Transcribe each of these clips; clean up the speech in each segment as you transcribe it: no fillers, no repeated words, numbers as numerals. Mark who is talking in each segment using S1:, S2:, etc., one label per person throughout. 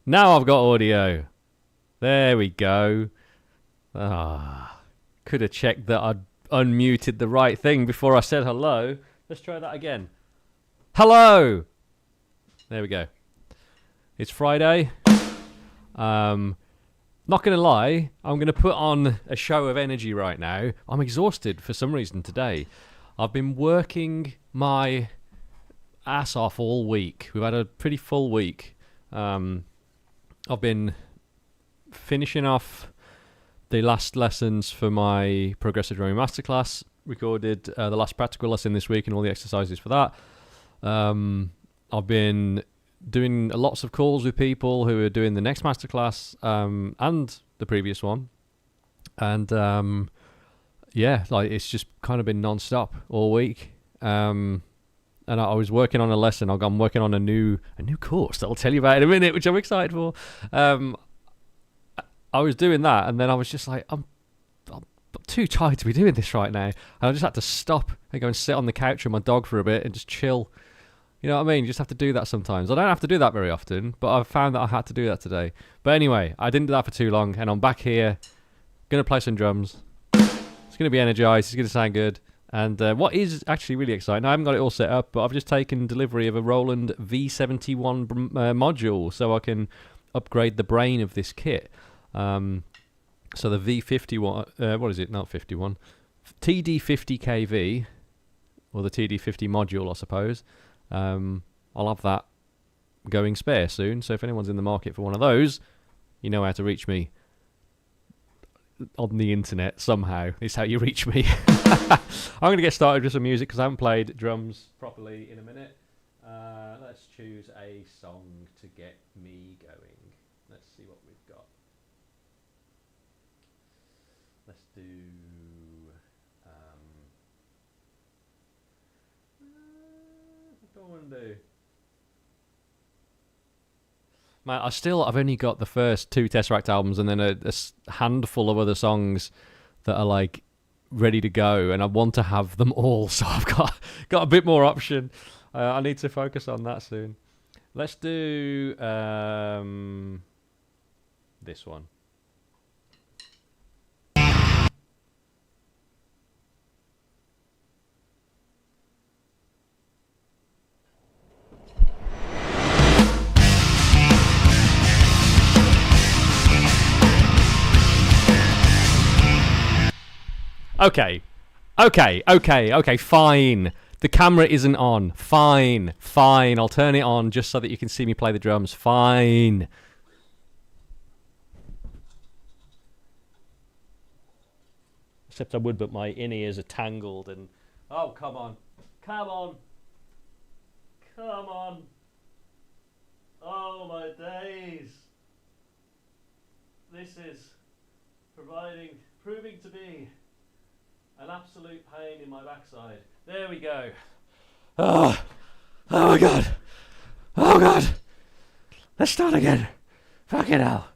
S1: Now I've got audio. There we go. Could have checked that I'd unmuted the right thing before I said hello. Let's try that again. Hello! There we go. It's Friday. Not going to lie, I'm going to put on a show of energy right now. I'm exhausted for some reason today. I've been working my ass off all week. We've had a pretty full week. I've been finishing off the last lessons for my Progressive Drumming Masterclass. Recorded the last practical lesson this week and all the exercises for that. I've been doing lots of calls with people who are doing the next masterclass and the previous one. And it's just kind of been non-stop all week. And I was working on a lesson. I'm working on a new course that I'll tell you about in a minute, which I'm excited for. I was doing that, and then I was just like, I'm too tired to be doing this right now. And I just had to stop and go and sit on the couch with my dog for a bit and just chill. You know what I mean? You just have to do that sometimes. I don't have to do that very often, but I've found that I had to do that today. But anyway, I didn't do that for too long, and I'm back here, going to play some drums. It's going to be energized. It's going to sound good. And what is actually really exciting, I haven't got it all set up, but I've just taken delivery of a Roland V71 module so I can upgrade the brain of this kit. So the V51, what is it? Not 51. TD50KV, or the TD50 module, I suppose. I'll have that going spare soon, so if anyone's in the market for one of those, you know how to reach me. On the internet, somehow, is how you reach me. I'm going to get started with some music because I haven't played drums properly in a minute. Let's choose a song to get me going. Let's see what we've got. Let's do... what do I want to do? Man, I've only got the first two Tesseract albums and then a handful of other songs that are like ready to go, and I want to have them all, so I've got a bit more option. I need to focus on that soon. Let's do this one. Okay, fine. The camera isn't on. Fine. I'll turn it on just so that you can see me play the drums. Fine. Except I would, but my in-ears are tangled and... Oh, come on. Oh, my days. This is proving to be an absolute pain in my backside. There we go. Oh my god. Oh god. Let's start again. Fucking hell.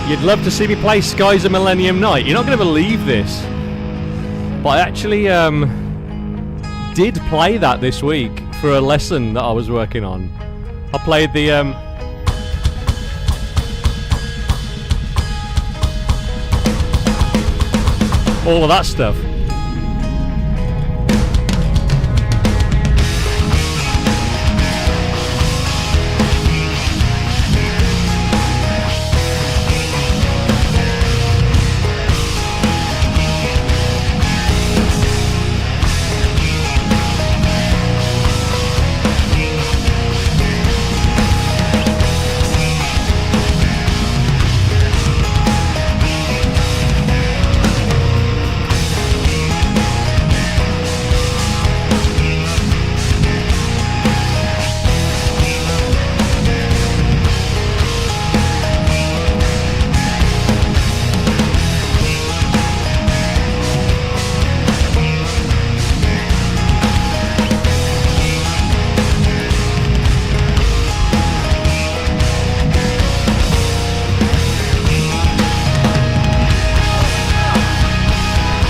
S1: You'd love to see me play Skies of Millennium Night. You're not going to believe this, but I actually did play that this week for a lesson that I was working on. I played the all of that stuff.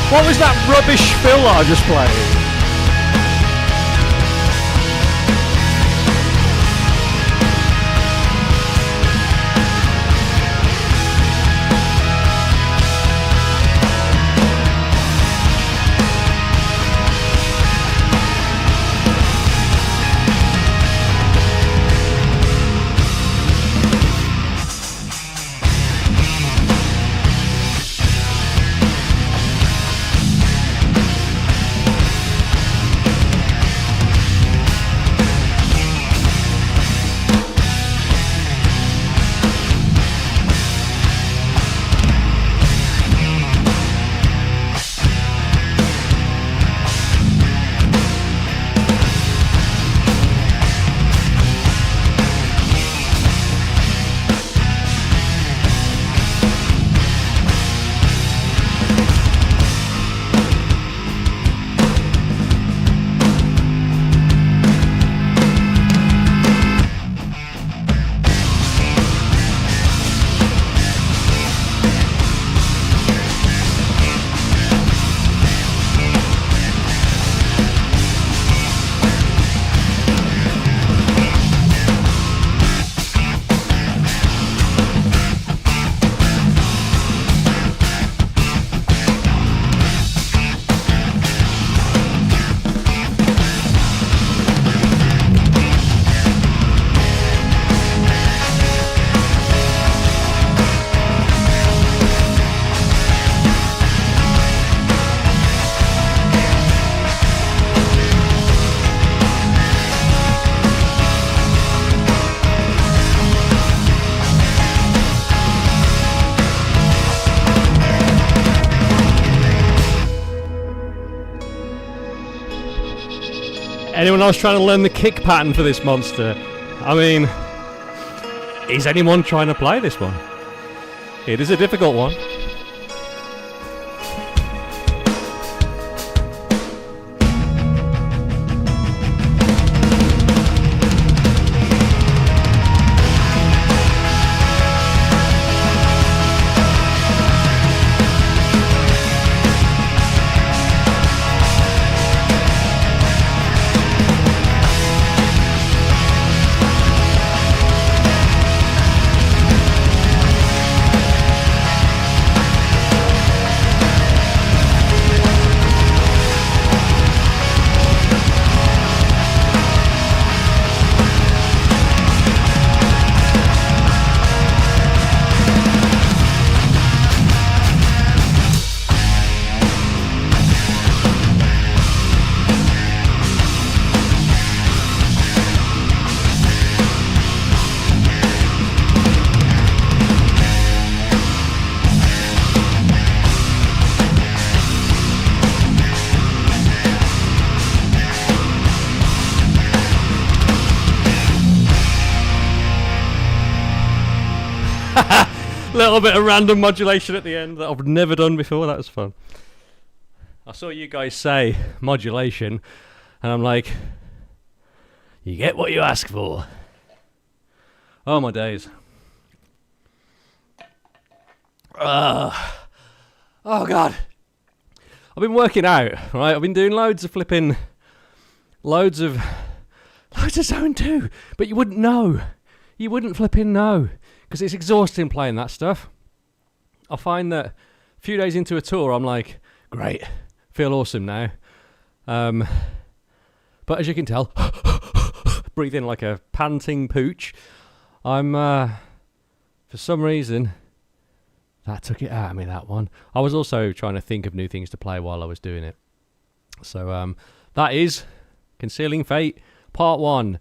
S1: What was that rubbish fill that I just played? Anyone else trying to learn the kick pattern for this monster? I mean, is anyone trying to play this one? It is a difficult one. Little bit of random modulation at the end that I've never done before. That was fun. I saw you guys say modulation, and I'm like, you get what you ask for. Oh my days. Oh God. I've been working out, right? I've been doing loads of Zone 2, but you wouldn't know. You wouldn't flipping know, because it's exhausting playing that stuff. I find that a few days into a tour, I'm like, great, feel awesome now. But as you can tell, breathing like a panting pooch, I'm, for some reason, that took it out of me, that one. I was also trying to think of new things to play while I was doing it. So that is Concealing Fate, Part 1,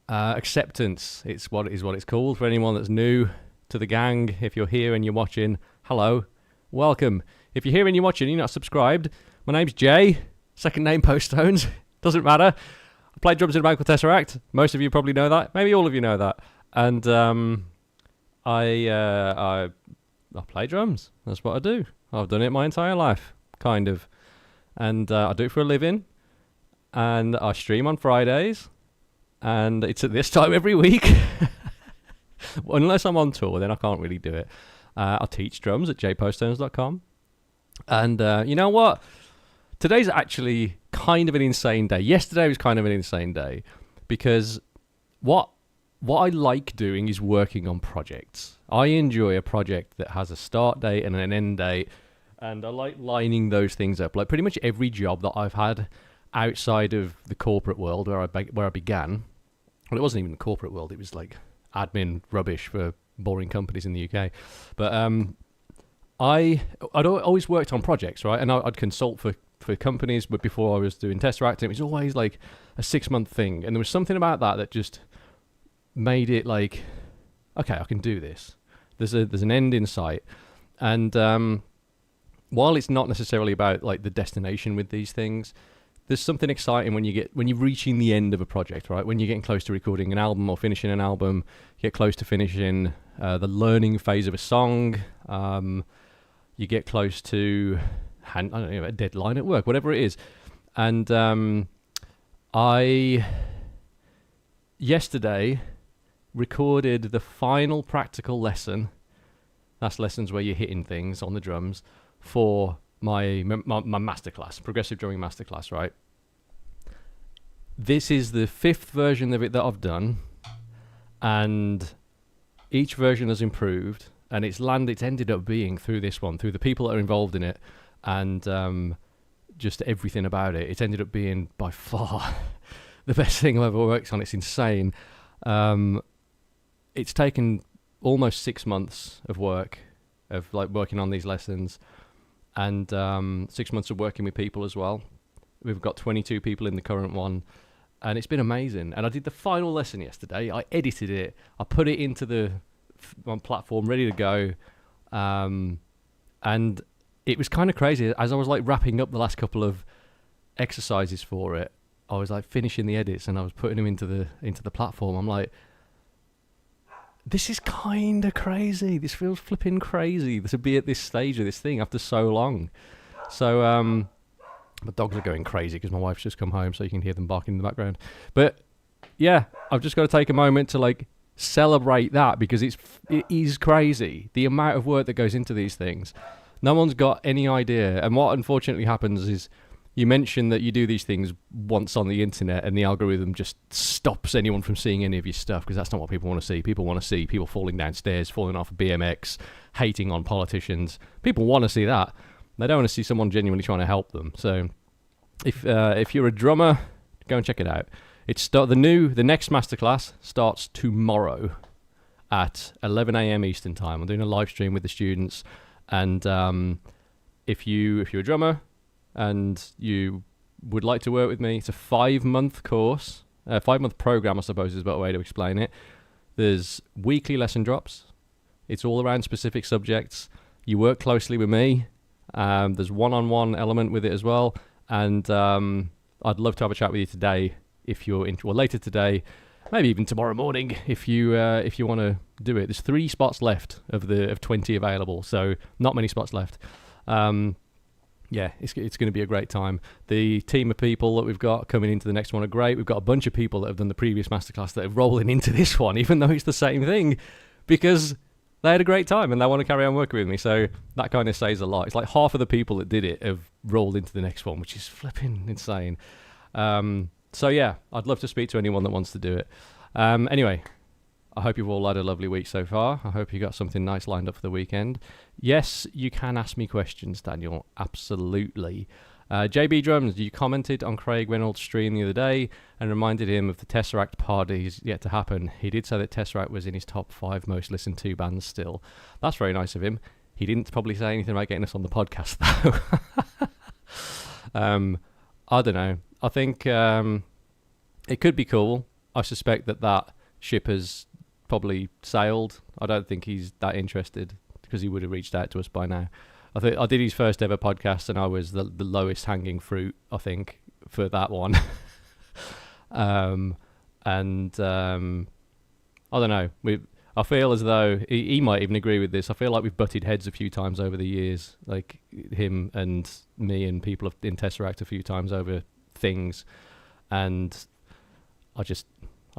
S1: Acceptance. It's what it's called for anyone that's new to the gang. If you're here and you're watching, hello, welcome. If you're here and you're watching and you're not subscribed, my name's Jay, second name Poststones, doesn't matter. I play drums in a band called Tesseract. Most of you probably know that. Maybe all of you know that. And I play drums. That's what I do. I've done it my entire life, kind of. And I do it for a living. And I stream on Fridays. And it's at this time every week. Unless I'm on tour, then I can't really do it. I teach drums at jpoststones.com. And you know what? Today's actually kind of an insane day. Yesterday was kind of an insane day. Because what I like doing is working on projects. I enjoy a project that has a start date and an end date, and I like lining those things up. Like pretty much every job that I've had outside of the corporate world where I began, well, it wasn't even the corporate world, it was like admin rubbish for boring companies in the UK. But I'd always worked on projects, right? And I'd consult for companies, but before I was doing Tesseract, it was always like a 6-month thing. And there was something about that just made it like, okay, I can do this. There's an end in sight. And while it's not necessarily about like the destination with these things, there's something exciting when you're reaching the end of a project, right? When you're getting close to recording an album or finishing an album, you get close to finishing the learning phase of a song. You get close to a deadline at work, whatever it is. And I yesterday recorded the final practical lesson. That's lessons where you're hitting things on the drums for my masterclass, progressive drumming masterclass, right? This is the 5th version of it that I've done, and each version has improved, and it's ended up being through this one, through the people that are involved in it, and just everything about it. It's ended up being by far the best thing I've ever worked on. It's insane. It's taken almost 6 months of work, of like working on these lessons, and 6 months of working with people as well. We've got 22 people in the current one, and it's been amazing. And I did the final lesson yesterday. I edited it. I put it into the platform, ready to go. And it was kind of crazy. As I was like wrapping up the last couple of exercises for it, I was like finishing the edits and I was putting them into the platform. I'm like, this is kind of crazy. This feels flipping crazy to be at this stage of this thing after so long. So my dogs are going crazy because my wife's just come home, so you can hear them barking in the background. But yeah, I've just got to take a moment to like celebrate that, because it is crazy the amount of work that goes into these things. No one's got any idea. And what unfortunately happens is, you mentioned that you do these things once on the internet and the algorithm just stops anyone from seeing any of your stuff, because that's not what people want to see. People want to see people falling downstairs, falling off a BMX, hating on politicians. People want to see that. They don't want to see someone genuinely trying to help them. So if you're a drummer, go and check it out. The next masterclass starts tomorrow at 11 a.m. Eastern time. I'm doing a live stream with the students. And if you're a drummer and you would like to work with me, it's a 5-month course, 5-month program, I suppose is a better way to explain it. There's weekly lesson drops. It's all around specific subjects. You work closely with me. There's one-on-one element with it as well. And I'd love to have a chat with you today if you're later today, maybe even tomorrow morning if you want to do it. There's 3 spots left of 20 available, so not many spots left. Yeah, it's going to be a great time. The team of people that we've got coming into the next one are great. We've got a bunch of people that have done the previous masterclass that are rolling into this one, even though it's the same thing, because they had a great time and they want to carry on working with me. So that kind of says a lot. It's like half of the people that did it have rolled into the next one, which is flipping insane. So yeah, I'd love to speak to anyone that wants to do it. Anyway, I hope you've all had a lovely week so far. I hope you got something nice lined up for the weekend. Yes, you can ask me questions, Daniel. Absolutely. JB Drums, you commented on Craig Reynolds' stream the other day and reminded him of the Tesseract parties yet to happen. He did say that Tesseract was in his top 5 most listened to bands still. That's very nice of him. He didn't probably say anything about getting us on the podcast, though. I don't know. I think it could be cool. I suspect that ship has probably sailed. I don't think he's that interested because he would have reached out to us by now. I did his first ever podcast and I was the lowest hanging fruit, I think, for that one. I don't know. I feel as though he might even agree with this. I feel like we've butted heads a few times over the years, like him and me and people in Tesseract a few times over things, and I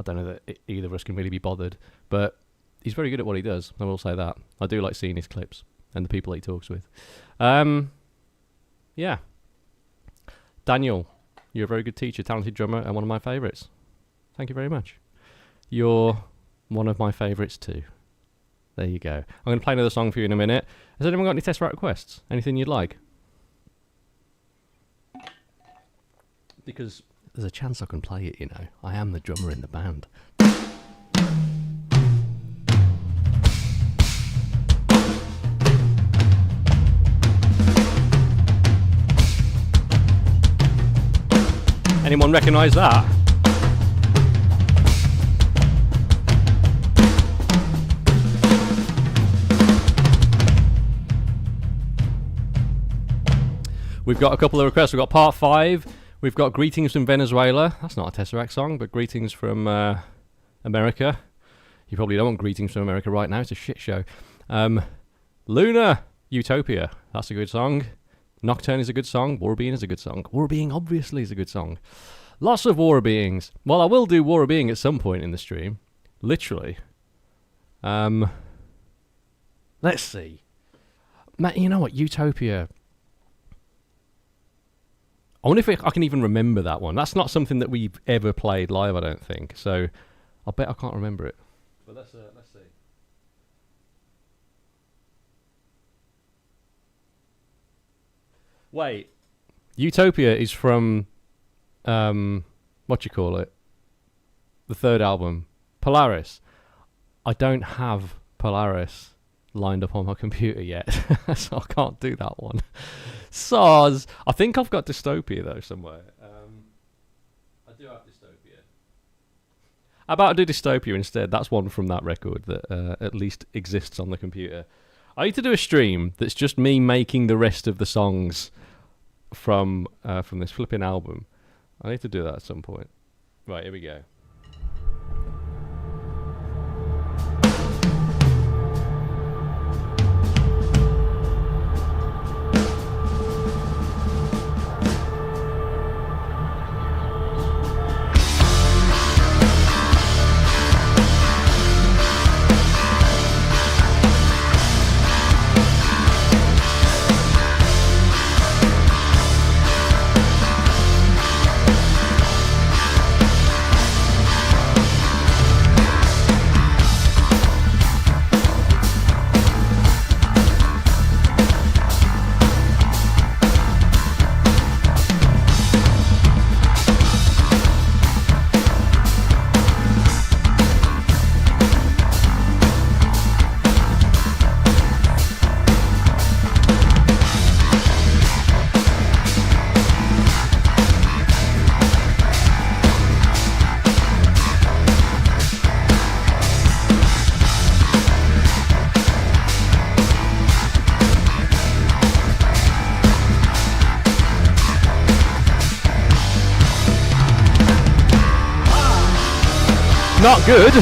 S1: don't know that either of us can really be bothered. But he's very good at what he does. I will say that. I do like seeing his clips and the people he talks with. Yeah. Daniel, you're a very good teacher, talented drummer, and one of my favourites. Thank you very much. You're one of my favourites too. There you go. I'm going to play another song for you in a minute. Has anyone got any Tesseract requests? Anything you'd like? Because there's a chance I can play it, you know. I am the drummer in the band. Anyone recognise that? We've got a couple of requests. We've got part 5. We've got Greetings from Venezuela. That's not a Tesseract song, but Greetings from America. You probably don't want Greetings from America right now. It's a shit show. Luna, Utopia. That's a good song. Nocturne is a good song. War Being is a good song. War Being obviously is a good song. Lots of War Beings. Well, I will do War Being at some point in the stream. Literally. Let's see. Matt, you know what? Utopia. I wonder if I can even remember that one. That's not something that we've ever played live, I don't think. So I bet I can't remember it. But let's see. Wait. Utopia is from what you call it? The third album, Polaris. I don't have Polaris lined up on my computer yet, so I can't do that one. Soz. I think I've got Dystopia though somewhere. I do have Dystopia. How about I do Dystopia instead? That's one from that record that at least exists on the computer. I need to do a stream that's just me making the rest of the songs from this flipping album. I need to do that at some point. Right, here we go. Not good.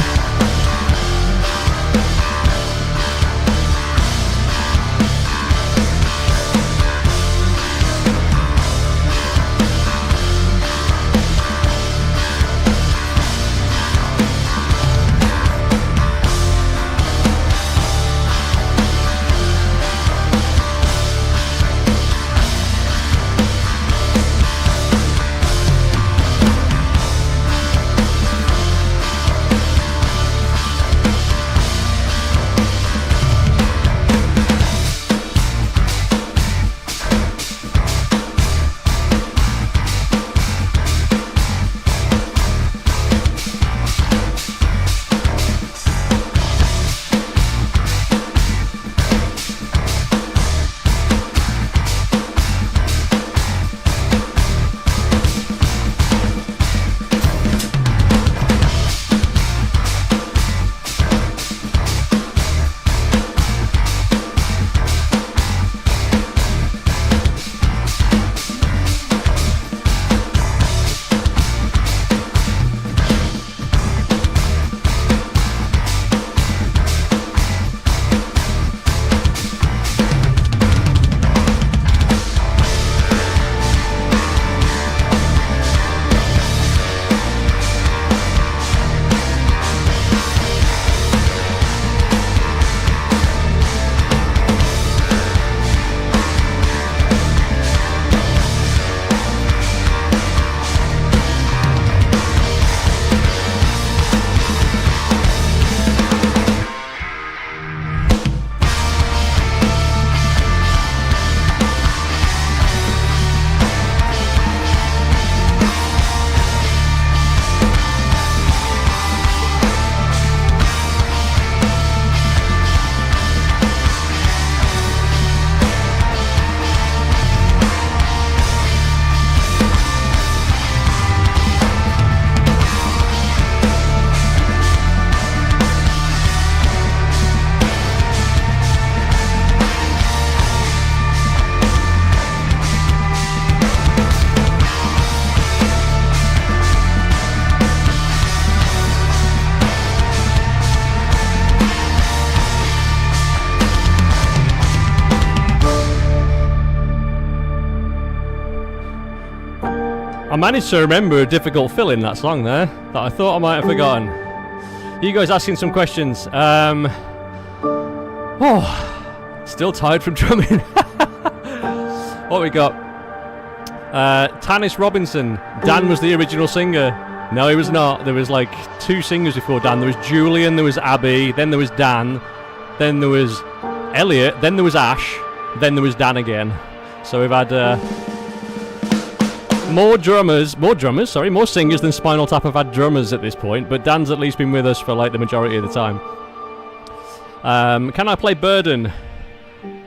S1: I managed to remember a difficult fill in that song there that I thought I might have forgotten. You guys asking some questions. Still tired from drumming. What we got? Tanis Robinson. Dan was the original singer. No, he was not. There was like 2 singers before Dan. There was Julian, there was Abby, then there was Dan, then there was Elliot, then there was Ash, then there was Dan again. So we've had more singers than Spinal Tap have had drummers at this point, but Dan's at least been with us for like the majority of the time. Can I play Burden?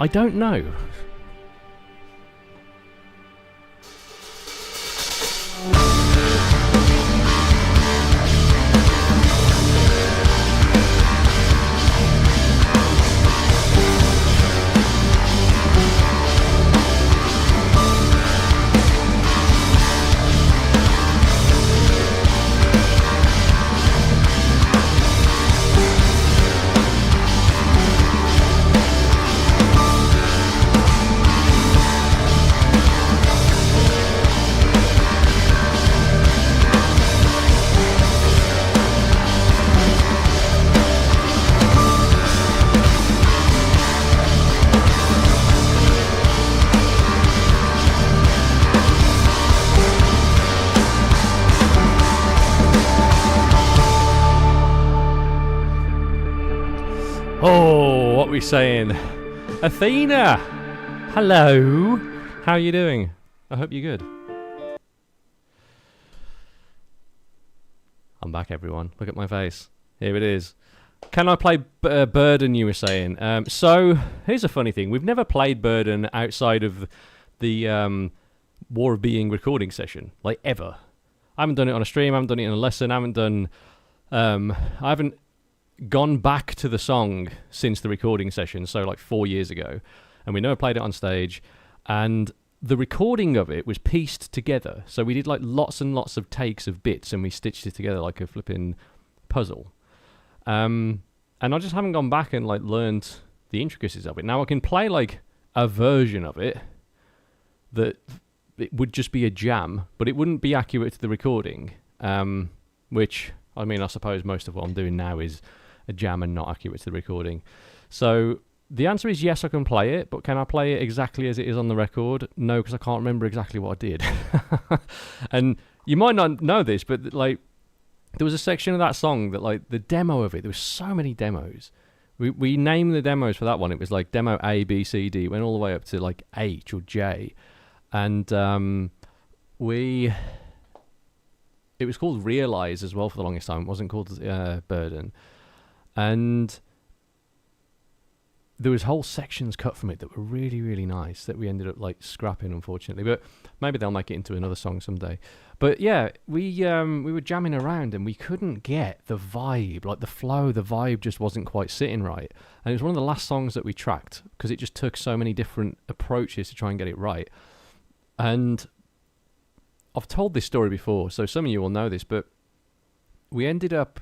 S1: I don't know. Oh, what are we saying? Athena! Hello! How are you doing? I hope you're good. I'm back, everyone. Look at my face. Here it is. Can I play Burden, you were saying? So, here's a funny thing. We've never played Burden outside of the War of Being recording session. Like, ever. I haven't done it on a stream, I haven't done it in a lesson, I haven't gone back to the song since the recording session, so like 4 years ago, and we never played it on stage, and the recording of it was pieced together, so we did like lots and lots of takes of bits and we stitched it together like a flipping puzzle, and I just haven't gone back and like learned the intricacies of it. Now I can play like a version of it that it would just be a jam, but it wouldn't be accurate to the recording, which I mean I suppose most of what I'm doing now is a jam and not accurate to the recording. So the answer is yes, I can play it, but can I play it exactly as it is on the record? No, because I can't remember exactly what I did. And you might not know this, but like there was a section of that song that like the demo of it, there was so many demos. We named the demos for that one. It was like demo A, B, C, D, went all the way up to like H or J. And it was called Realize as well for the longest time. It wasn't called Burden. And there was whole sections cut from it that were really, really nice that we ended up like scrapping, unfortunately. But maybe they'll make it into another song someday. But yeah, we were jamming around and we couldn't get the vibe, like the flow, the vibe just wasn't quite sitting right. And it was one of the last songs that we tracked because it just took so many different approaches to try and get it right. And I've told this story before, so some of you will know this, but we ended up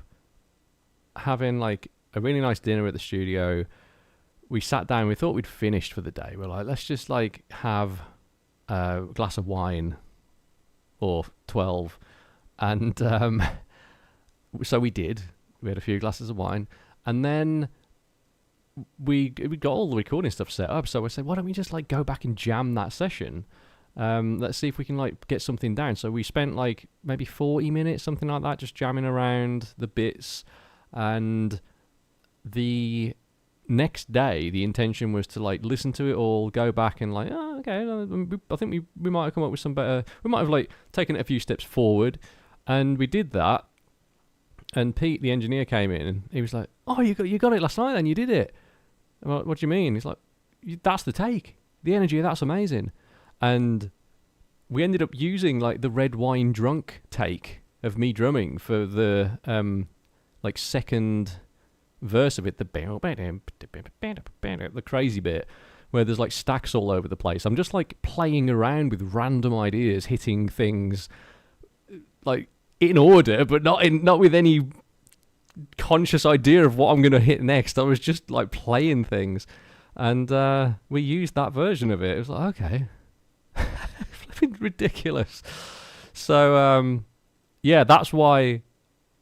S1: having like a really nice dinner at the studio. We sat down, we thought we'd finished for the day. We're like, let's just like have a glass of wine or 12. And so we did. We had a few glasses of wine. And then we got all the recording stuff set up. So I said, why don't we just like go back and jam that session? Let's see if we can like get something down. So we spent like maybe 40 minutes, something like that, just jamming around the bits. And the next day, the intention was to like listen to it all, go back and like, oh, okay, I think we might have come up with some better. We might have like taken it a few steps forward, and we did that. And Pete, the engineer, came in and he was like, "Oh, you got it last night, then you did it." I'm like, "What do you mean?" He's like, "That's the take. The energy of that's amazing." And we ended up using like the red wine drunk take of me drumming for the like second verse of it, the crazy bit where there's like stacks all over the place. I'm just like playing around with random ideas, hitting things like in order, but not with any conscious idea of what I'm going to hit next. I was just like playing things, and we used that version of it. It was like, okay. Flipping ridiculous. So yeah, that's why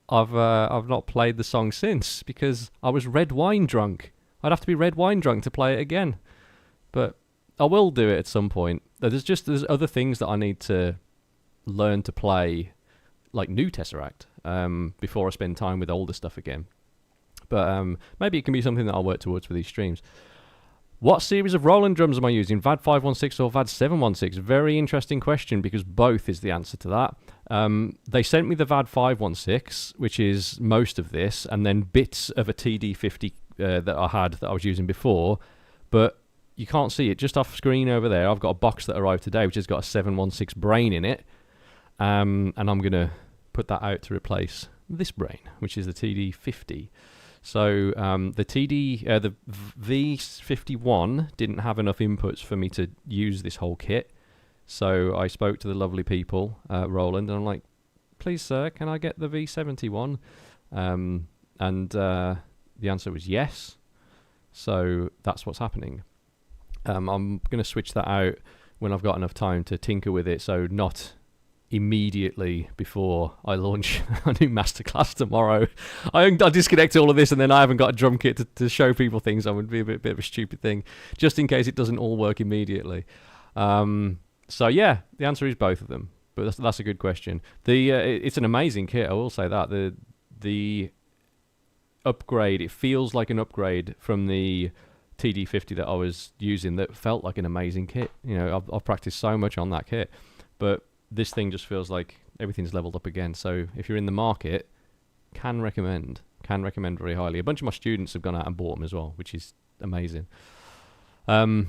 S1: I've not played the song since, because I was red wine drunk. I'd have to be red wine drunk to play it again. But I will do it at some point. There's other things that I need to learn to play, like new Tesseract, before I spend time with older stuff again. But maybe it can be something that I'll work towards for these streams. What series of Roland drums am I using? VAD 516 or VAD 716? Very interesting question, because both is the answer to that. They sent me the VAD 516, which is most of this, and then bits of a TD50 that I was using before, but you can't see it just off screen over there. I've got a box that arrived today which has got a 716 brain in it, and I'm going to put that out to replace this brain, which is the TD50. So the V51 didn't have enough inputs for me to use this whole kit. So I spoke to the lovely people, Roland, and I'm like, please sir, can I get the V71? And the answer was yes. So that's what's happening. I'm going to switch that out when I've got enough time to tinker with it, so not immediately before I launch a new masterclass tomorrow. I disconnect all of this and then I haven't got a drum kit to show people things. That would be a bit of a stupid thing, just in case it doesn't all work immediately. So yeah, the answer is both of them, but that's a good question. It's an amazing kit, I will say that. The upgrade, it feels like an upgrade from the TD50 that I was using that felt like an amazing kit. You know, I've practiced so much on that kit, but this thing just feels like everything's leveled up again. So if you're in the market, can recommend very highly. A bunch of my students have gone out and bought them as well, which is amazing. We've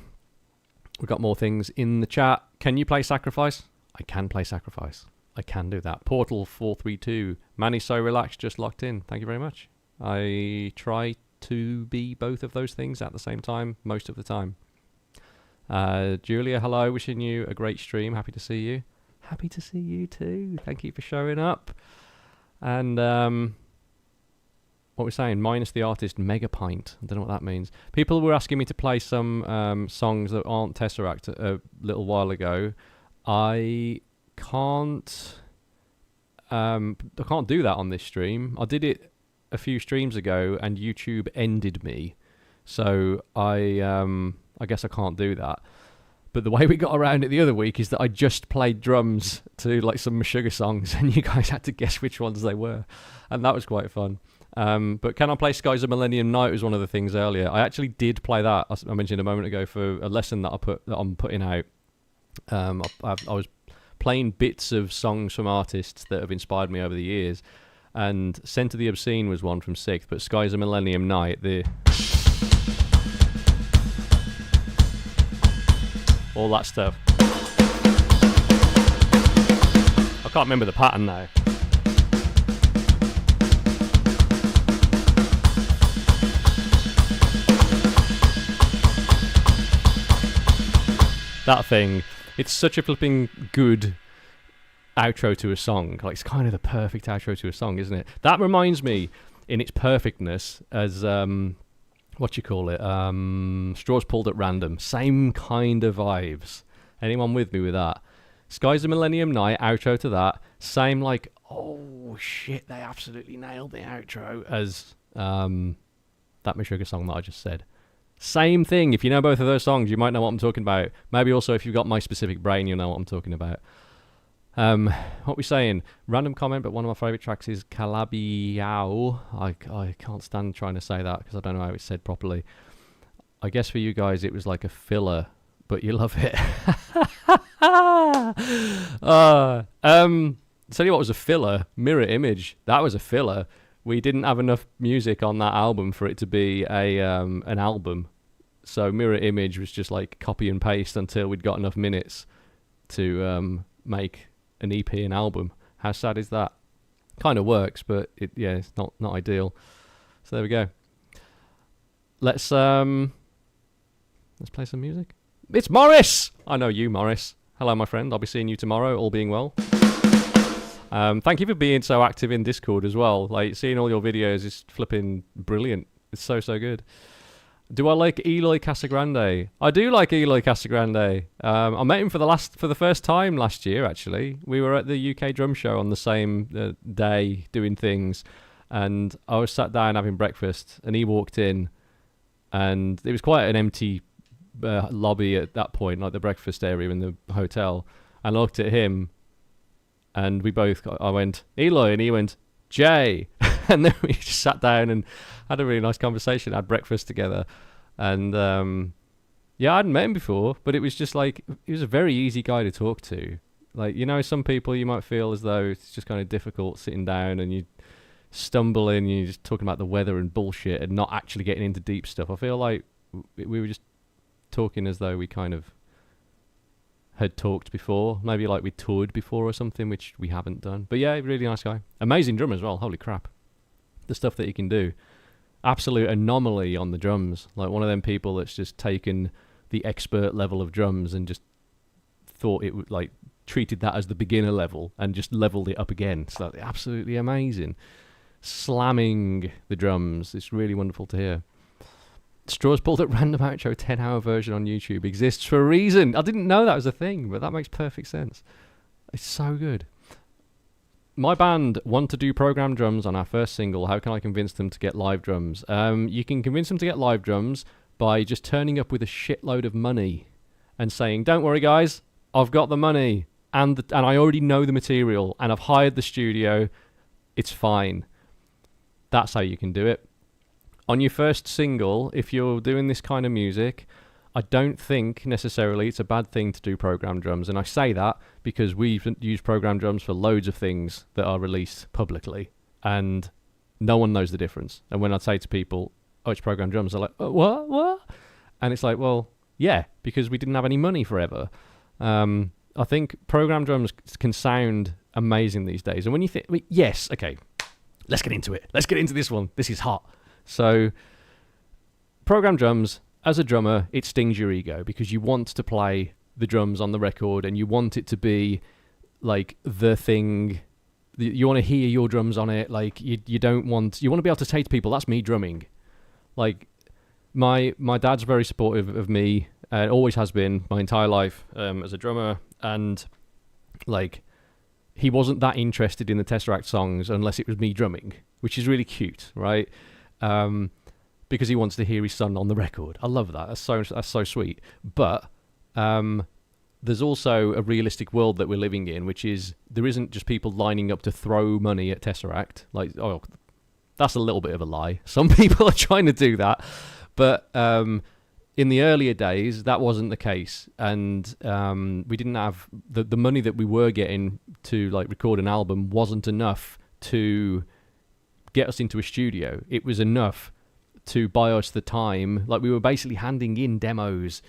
S1: got more things in the chat. Can you play Sacrifice? I can play Sacrifice. I can do that. Portal 432. Manny's so relaxed, just locked in. Thank you very much. I try to be both of those things at the same time most of the time. Julia, hello. Wishing you a great stream. Happy to see you. Happy to see you too. Thank you for showing up. And what we're saying, minus the artist Megapint. I don't know what that means. People were asking me to play some songs that aren't Tesseract a little while ago. I can't do that on this stream. I did it a few streams ago and YouTube ended me. So I guess I can't do that. But the way we got around it the other week is that I just played drums to like some Meshuggah songs and you guys had to guess which ones they were. And that was quite fun. But can I play Skies of Millennium Night was one of the things earlier. I actually did play that, I mentioned a moment ago, for a lesson that I'm putting out. I was playing bits of songs from artists that have inspired me over the years. And Scent of the Obscene was one from 6th, but Skies of Millennium Night, all that stuff. I can't remember the pattern now. That thing, it's such a flipping good outro to a song. Like, it's kind of the perfect outro to a song, isn't it? That reminds me, in its perfectness, as what you call it, straws pulled at random. Same kind of vibes. Anyone with me with that? Skies of Millennium Night, outro to that. Same, like, oh shit, they absolutely nailed the outro as that Meshuggah song that I just said. Same thing. If you know both of those songs, you might know what I'm talking about. Maybe also if you've got My Specific Brain, you'll know what I'm talking about. What we saying? Random comment, but one of my favourite tracks is Calabiao. I can't stand trying to say that because I don't know how it's said properly. I guess for you guys it was like a filler, but you love it. Tell you what was a filler? Mirror Image. That was a filler. We didn't have enough music on that album for it to be an album. So Mirror Image was just like copy and paste until we'd got enough minutes to make an EP and album. How sad is that? Kind of works, but it's not ideal. So there we go. Let's play some music. It's Morris. I know you, Morris. Hello, my friend. I'll be seeing you tomorrow, all being well. Thank you for being so active in Discord as well. Like, seeing all your videos is flipping brilliant. It's so good. Do I like Eloy Casagrande? I do like Eloy Casagrande. I met him for the first time last year. Actually, we were at the UK Drum Show on the same day doing things, and I was sat down having breakfast, and he walked in, and it was quite an empty lobby at that point, like the breakfast area in the hotel. And I looked at him, and I went Eloy, and he went Jay. And then we just sat down and had a really nice conversation, had breakfast together. And I hadn't met him before, but it was just like, he was a very easy guy to talk to. Like, you know, some people you might feel as though it's just kind of difficult sitting down and you stumble in, and you're just talking about the weather and bullshit and not actually getting into deep stuff. I feel like we were just talking as though we kind of had talked before, maybe like we toured before or something, which we haven't done. But yeah, really nice guy. Amazing drummer as well, holy crap. The stuff that he can do. Absolute anomaly on the drums. Like one of them people that's just taken the expert level of drums and just thought it would, like, treated that as the beginner level and just leveled it up again. It's like absolutely amazing. Slamming the drums. It's really wonderful to hear. Straws Pulled at Random Outro 10-hour version on YouTube exists for a reason. I didn't know that was a thing, but that makes perfect sense. It's so good. My band want to do program drums on our first single. How can I convince them to get live drums? You can convince them to get live drums by just turning up with a shitload of money and saying, don't worry guys, I've got the money and I already know the material and I've hired the studio. It's fine. That's how you can do it. On your first single, if you're doing this kind of music, I don't think necessarily it's a bad thing to do program drums. And I say that because we've used program drums for loads of things that are released publicly and no one knows the difference. And when I say to people, oh, it's program drums, they're like, what? And it's like, well, yeah, because we didn't have any money forever. I think program drums can sound amazing these days. And when you think, yes, okay, let's get into it. Let's get into this one. This is hot. So program drums, as a drummer, it stings your ego because you want to play the drums on the record and you want it to be like the thing. You want to hear your drums on it. Like you want to be able to say to people, that's me drumming. Like my dad's very supportive of me, always has been my entire life as a drummer, and like he wasn't that interested in the Tesseract songs unless it was me drumming, which is really cute, right? Because he wants to hear his son on the record. I love that. That's so sweet. But there's also a realistic world that we're living in, which is there isn't just people lining up to throw money at Tesseract. Like, oh, that's a little bit of a lie. Some people are trying to do that. But in the earlier days, that wasn't the case. And we didn't have... The money that we were getting to like record an album wasn't enough to get us into a studio. It was enough to buy us the time. Like we were basically handing in demos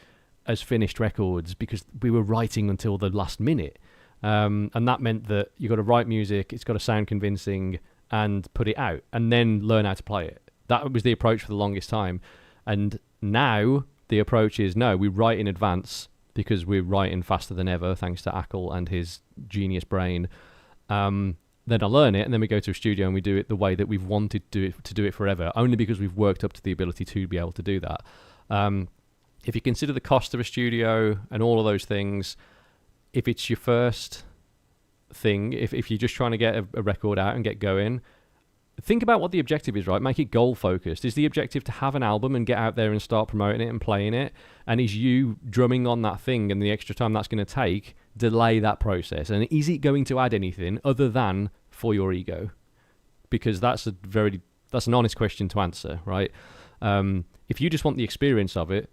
S1: as finished records because we were writing until the last minute. And that meant that you got to write music, it's got to sound convincing, and put it out, and then learn how to play it. That was the approach for the longest time. And now the approach is, no, we write in advance because we're writing faster than ever, thanks to Ackle and his genius brain. Then I learn it, and then we go to a studio and we do it the way that we've wanted to do it forever, only because we've worked up to the ability to be able to do that. If you consider the cost of a studio and all of those things, if it's your first thing, if you're just trying to get a record out and get going, think about what the objective is, right? Make it goal focused. Is the objective to have an album and get out there and start promoting it and playing it? And is you drumming on that thing and the extra time that's going to take delay that process? And is it going to add anything other than for your ego? Because that's an honest question to answer, right? If you just want the experience of it,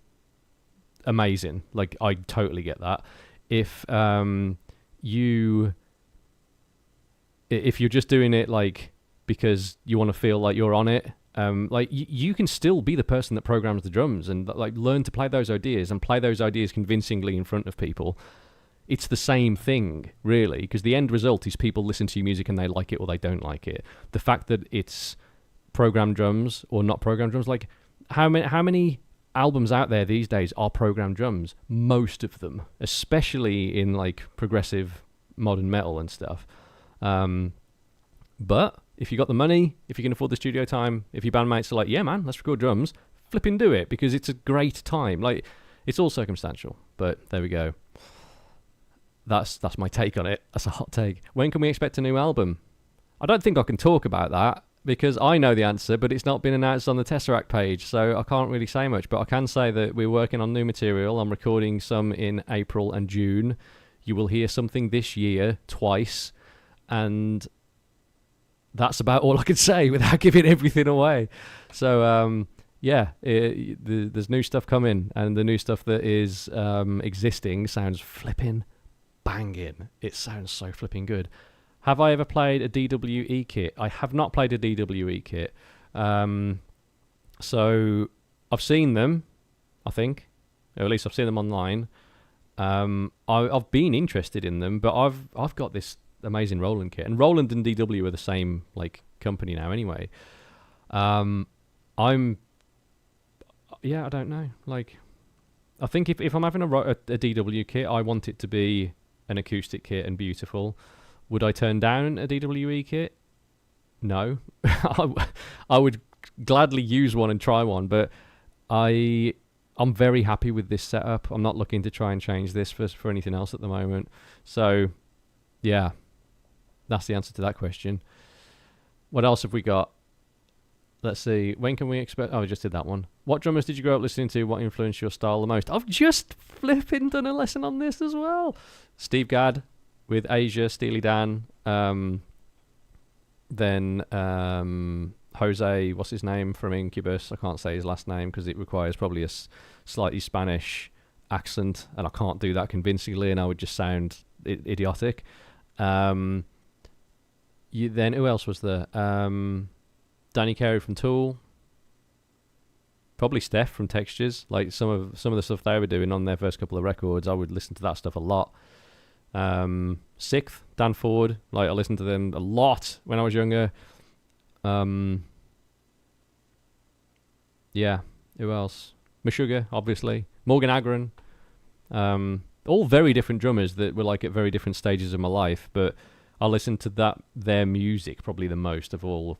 S1: amazing. Like, I totally get that. If you're just doing it like because you want to feel like you're on it, like you can still be the person that programs the drums and like learn to play those ideas and play those ideas convincingly in front of people. It's the same thing, really, because the end result is people listen to your music and they like it or they don't like it. The fact that it's programmed drums or not programmed drums, like how many albums out there these days are programmed drums? Most of them, especially in like progressive modern metal and stuff. But if you got the money, if you can afford the studio time, if your bandmates are like, yeah, man, let's record drums, flipping do it because it's a great time. Like, it's all circumstantial, but there we go. That's my take on it. That's a hot take. When can we expect a new album? I don't think I can talk about that because I know the answer, but it's not been announced on the Tesseract page, so I can't really say much. But I can say that we're working on new material. I'm recording some in April and June. You will hear something this year twice, and that's about all I can say without giving everything away. So, there's new stuff coming, and the new stuff that is existing sounds flipping banging. It sounds so flipping good. Have I ever played a DWE kit? I have not played a DWE kit. So I've seen them, I think. Or at least I've seen them online. I've been interested in them, but I've got this amazing Roland kit. And Roland and DW are the same like company now anyway. I don't know. Like, I think if I'm having a DW kit, I want it to be an acoustic kit and beautiful. Would I turn down a DWE kit? No. I would gladly use one and try one, but I'm very happy with this setup. I'm not looking to try and change this for anything else at the moment. So, yeah, that's the answer to that question. What else have we got? Let's see. When can we expect... Oh, I just did that one. What drummers did you grow up listening to? What influenced your style the most? I've just flipping done a lesson on this as well. Steve Gadd with Asia, Steely Dan. Then Jose, what's his name, from Incubus? I can't say his last name because it requires probably a slightly Spanish accent, and I can't do that convincingly, and I would just sound idiotic. Then who else was there? Danny Carey from Tool. Probably Steph from Textures. Like some of the stuff they were doing on their first couple of records, I would listen to that stuff a lot. Sixth, Dan Ford. Like, I listened to them a lot when I was younger. Yeah, who else? Meshuggah, obviously. Morgan Agron. All very different drummers that were like at very different stages of my life, but I listened to their music probably the most of all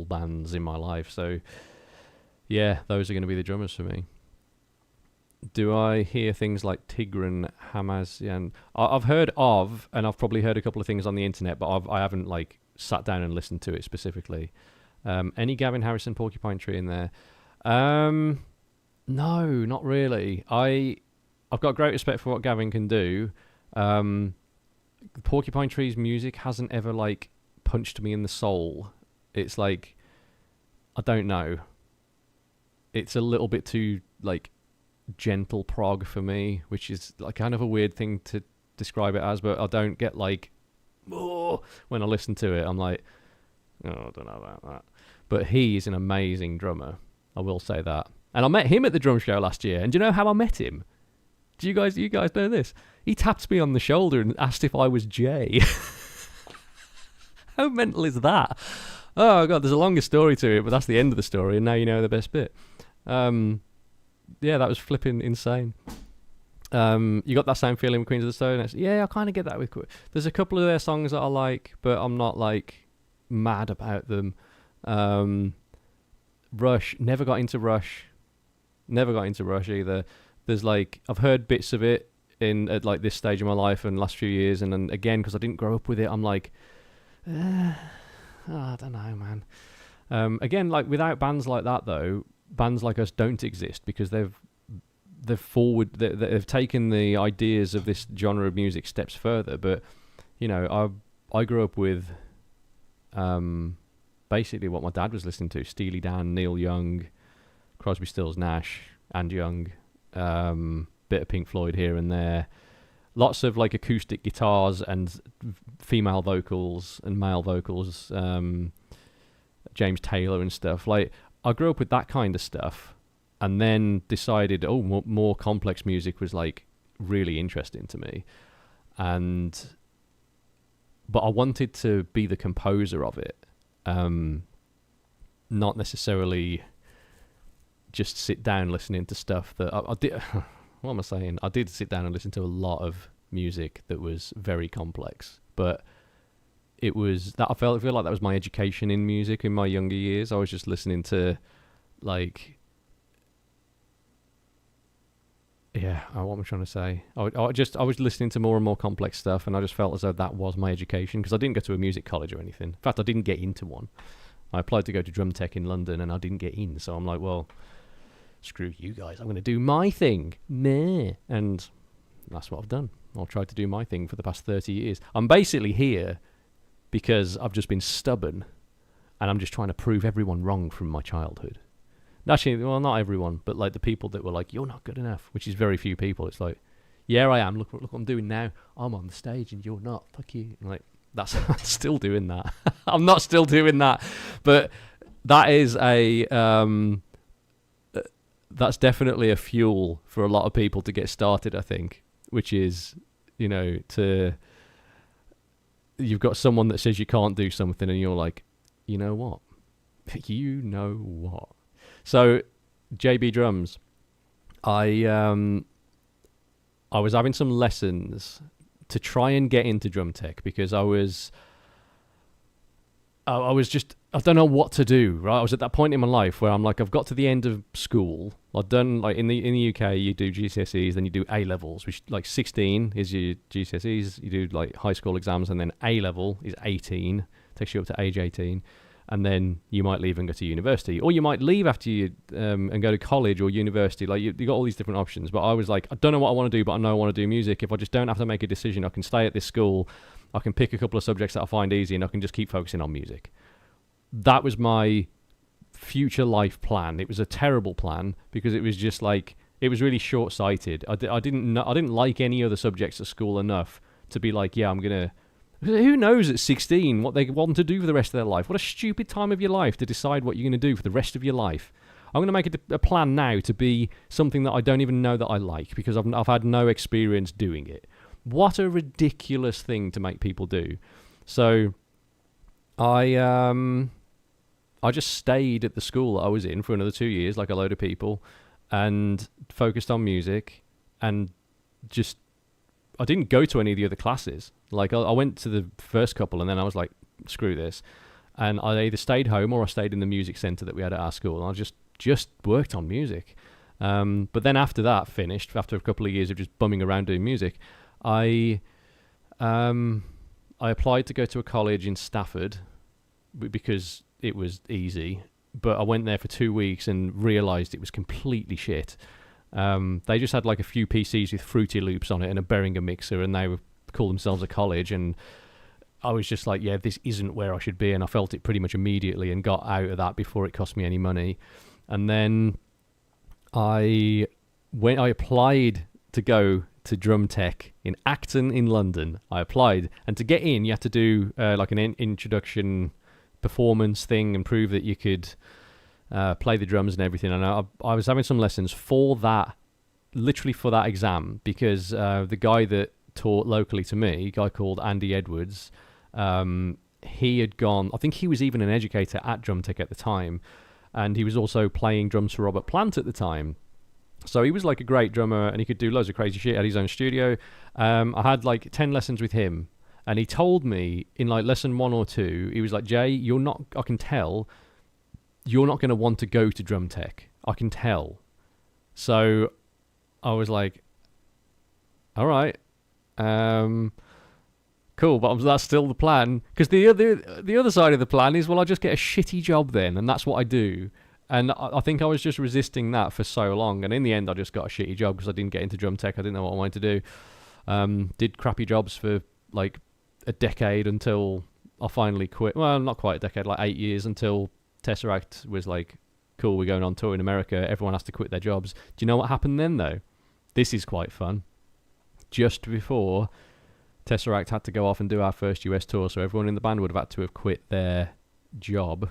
S1: bands in my life. So yeah, those are going to be the drummers for me. Do I hear things like Tigran Hamasyan? I've heard of, and I've probably heard a couple of things on the internet, but I haven't like sat down and listened to it specifically. Any Gavin Harrison Porcupine Tree in there? No, not really. I've got great respect for what Gavin can do. Porcupine Tree's music hasn't ever like punched me in the soul. It's like, I don't know. It's a little bit too like gentle prog for me, which is like kind of a weird thing to describe it as, but I don't get like, oh, when I listen to it, I'm like, oh, I don't know about that. But he is an amazing drummer, I will say that. And I met him at the drum show last year, and do you know how I met him? Do you guys know this? He tapped me on the shoulder and asked if I was Jay. How mental is that? Oh god, there's a longer story to it, but that's the end of the story, and now you know the best bit. Yeah, that was flipping insane. You got that same feeling with Queens of the Stone Age? Yeah, I kind of get that with... There's a couple of their songs that I like, but I'm not like mad about them. Rush, never got into Rush either. There's like, I've heard bits of it at like this stage of my life and last few years, and then again, because I didn't grow up with it, I'm like, I don't know, man. Again, like without bands like that though, bands like us don't exist because they've taken the ideas of this genre of music steps further. But you know, I grew up with basically what my dad was listening to: Steely Dan, Neil Young, Crosby, Stills, Nash, and Young. Bit of Pink Floyd here and there. Lots of like acoustic guitars and female vocals and male vocals. James Taylor and stuff. Like, I grew up with that kind of stuff, and then decided, more complex music was like really interesting to me, but I wanted to be the composer of it, not necessarily just sit down listening to stuff that I did. What am I saying? I did sit down and listen to a lot of music that was very complex, but it was that I feel like that was my education in music in my younger years. I was just listening to like yeah, what am I trying to say? I was listening to more and more complex stuff, and I just felt as though that was my education, because I didn't go to a music college or anything. In fact, I didn't get into one. I applied to go to Drum Tech in London, and I didn't get in. So I'm like, well, screw you guys. I'm going to do my thing. Meh. And that's what I've done. I've tried to do my thing for the past 30 years. I'm basically here because I've just been stubborn, and I'm just trying to prove everyone wrong from my childhood. Actually, well, not everyone, but like the people that were like, you're not good enough, which is very few people. It's like, yeah, I am. Look what I'm doing now. I'm on the stage and you're not. Fuck you. And like, I'm still doing that. I'm not still doing that. But that is that's definitely a fuel for a lot of people to get started, I think, which is, you've got someone that says you can't do something and you're like, you know what? You know what? So, JB Drums, I was having some lessons to try and get into drum tech, because I was just, I don't know what to do, right? I was at that point in my life where I'm like, I've got to the end of school. I've done, like, in the UK, you do GCSEs, then you do A levels, which, like, 16 is your GCSEs. You do, like, high school exams, and then A level is 18, takes you up to age 18. And then you might leave and go to university, or you might leave after you and go to college or university. Like, you got all these different options. But I was like, I don't know what I want to do, but I know I want to do music. If I just don't have to make a decision, I can stay at this school, I can pick a couple of subjects that I find easy, and I can just keep focusing on music. That was my future life plan. It was a terrible plan, because it was just like, it was really short-sighted. I didn't like any other subjects at school enough to be like, yeah, I'm gonna. Who knows at 16 what they want to do for the rest of their life? What a stupid time of your life to decide what you're going to do for the rest of your life. I'm going to make a plan now to be something that I don't even know that I like, because I've had no experience doing it. What a ridiculous thing to make people do. So I just stayed at the school that I was in for another 2 years, like a load of people, and focused on music, and just, I didn't go to any of the other classes. Like, I went to the first couple, and then I was like, screw this. And I either stayed home or I stayed in the music centre that we had at our school, and I just worked on music. But then after that finished, after a couple of years of just bumming around doing music, I applied to go to a college in Stafford because it was easy. But I went there for 2 weeks and realised it was completely shit. They just had like a few PCs with Fruity Loops on it and a Behringer mixer, and they would call themselves a college. And I was just like, yeah, this isn't where I should be. And I felt it pretty much immediately and got out of that before it cost me any money. And then I applied to go to Drum Tech in Acton in London. I applied, and to get in, you had to do like an introduction performance thing and prove that you could play the drums and everything. And I was having some lessons for that, literally for that exam, because the guy that taught locally to me, a guy called Andy Edwards, he had gone, I think he was even an educator at Drum Tech at the time, and he was also playing drums for Robert Plant at the time. So he was like a great drummer, and he could do loads of crazy shit at his own studio. I had like 10 lessons with him, and he told me in like lesson 1 or 2, he was like, Jay, I can tell you're not going to want to go to Drum Tech. I can tell. So I was like, all right, cool, but that's still the plan. Because the other side of the plan is, well, I just get a shitty job then, and that's what I do. And I think I was just resisting that for so long, and in the end I just got a shitty job because I didn't get into Drum Tech. I didn't know what I wanted to do. Did crappy jobs for like a decade until I finally quit. Well, not quite a decade, like 8 years, until Tesseract was like, cool, we're going on tour in America, everyone has to quit their jobs. Do you know what happened then, though? This is quite fun. Just before Tesseract had to go off and do our first US tour, so everyone in the band would have had to have quit their job.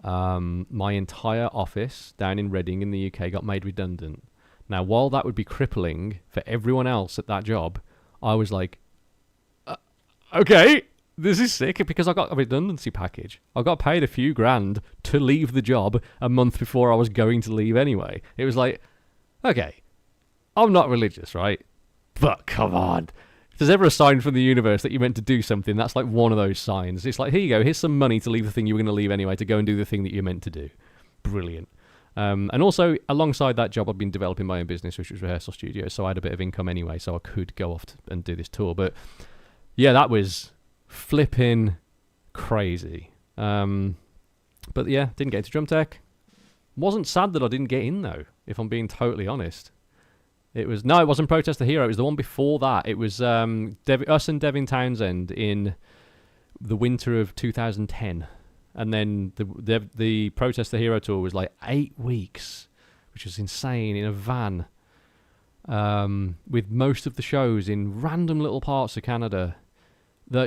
S1: My entire office down in Reading in the UK got made redundant. Now, while that would be crippling for everyone else at that job, I was like, okay, this is sick, because I got a redundancy package. I got paid a few grand to leave the job a month before I was going to leave anyway. It was like, okay, I'm not religious, right? But come on. If there's ever a sign from the universe that you're meant to do something, that's like one of those signs. It's like, here you go, here's some money to leave the thing you were going to leave anyway, to go and do the thing that you're meant to do. Brilliant. And also, alongside that job, I'd been developing my own business, which was rehearsal studio, so I had a bit of income anyway, so I could go off and do this tour. But yeah, that was flipping crazy. But yeah, didn't get into drum tech. Wasn't sad that I didn't get in, though, if I'm being totally honest. It wasn't Protest the Hero. It was the one before that. It was us and Devin Townsend in the winter of 2010. And then the Protest the Hero tour was like 8 weeks, which was insane, in a van, with most of the shows in random little parts of Canada.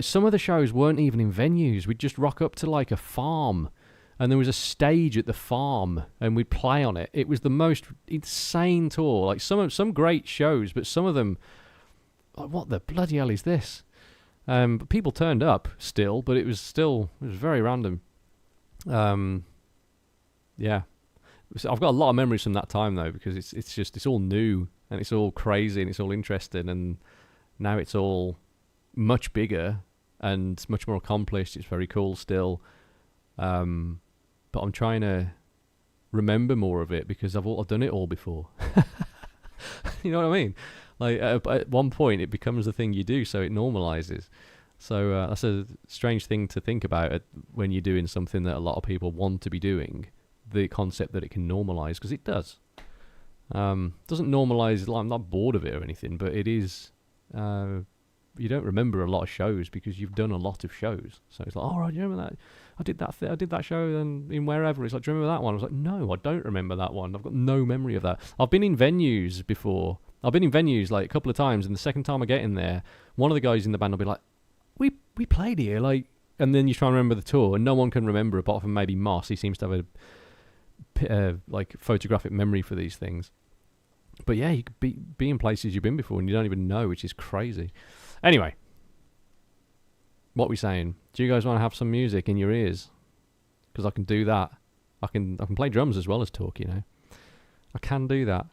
S1: Some of the shows weren't even in venues. We'd just rock up to like a farm, and there was a stage at the farm, and we'd play on it. It was the most insane tour. Like some great shows, but some of them, like, what the bloody hell is this? But people turned up still, but it was very random. Yeah, I've got a lot of memories from that time though, because it's all new and it's all crazy and it's all interesting, and now it's all much bigger and much more accomplished. It's very cool still. But I'm trying to remember more of it because I've done it all before. You know what I mean? Like at one point it becomes the thing you do, so it normalizes. So that's a strange thing to think about when you're doing something that a lot of people want to be doing. The concept that it can normalize, because it does. Doesn't normalize. Like, I'm not bored of it or anything, but it is. You don't remember a lot of shows because you've done a lot of shows. So it's like, oh, right, do you remember that? I did that show in wherever. It's like, do you remember that one? I was like, no, I don't remember that one. I've got no memory of that. I've been in venues before. I've been in venues like a couple of times, and the second time I get in there, one of the guys in the band will be like, we played here, like, and then you try and remember the tour, and no one can remember apart from maybe Moss. He seems to have a like photographic memory for these things. But yeah, you could be in places you've been before and you don't even know, which is crazy. Anyway, what we saying? Do you guys want to have some music in your ears? Because I can do that. I can play drums as well as talk, you know. I can do that.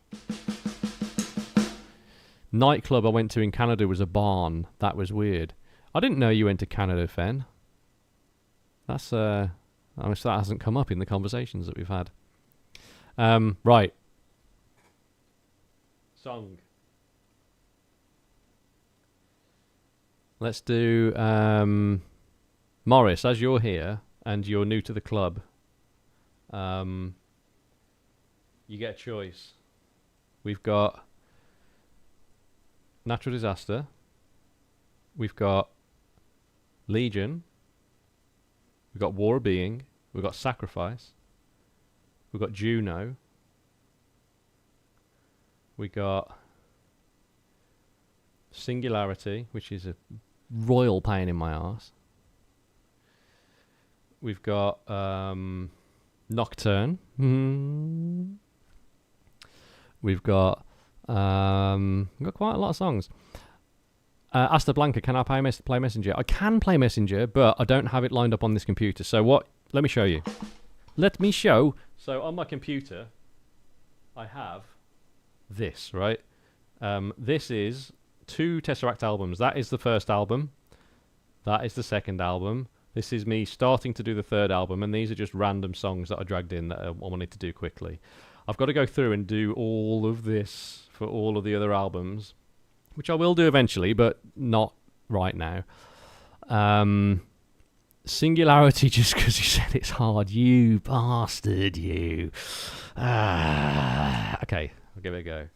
S1: Nightclub I went to in Canada was a barn. That was weird. I didn't know you went to Canada, Fen. That's I wish that hasn't come up in the conversations that we've had. Right. Song. Let's do Morris, as you're here and you're new to the club, you get a choice. We've got Natural Disaster, we've got Legion, we've got War of Being, we've got Sacrifice, we've got Juno, we got Singularity, which is a royal pain in my arse. We've got Nocturne. We've got quite a lot of songs. Asta Blanca, can I play Messenger? I can play Messenger, but I don't have it lined up on this computer. So what? Let me show you. Let me show. So on my computer, I have this, right? This is 2 Tesseract albums. That is the first album. That is the second album. This is me starting to do the third album, and these are just random songs that I dragged in that I wanted to do quickly. I've got to go through and do all of this for all of the other albums, which I will do eventually, but not right now. Singularity, just because you said it's hard. You bastard, you. Okay, I'll give it a go.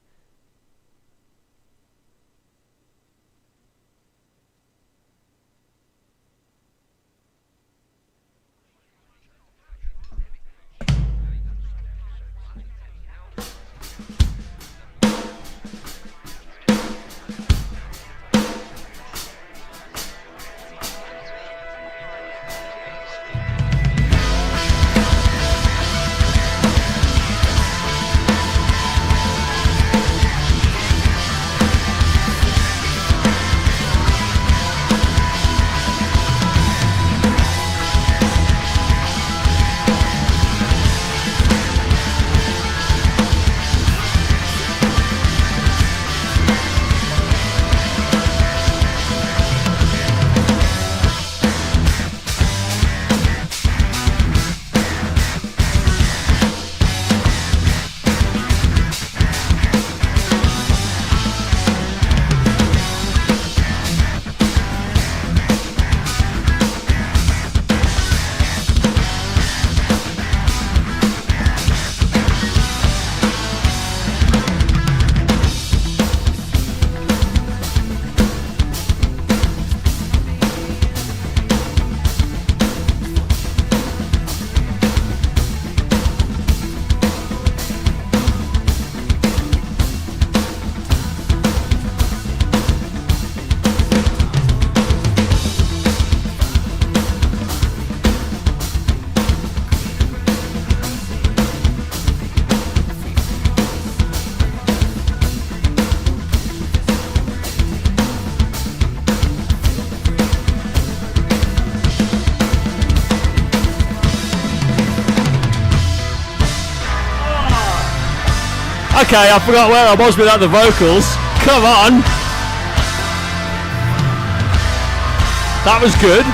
S1: Okay, I forgot where I was without the vocals. Come on. That was good.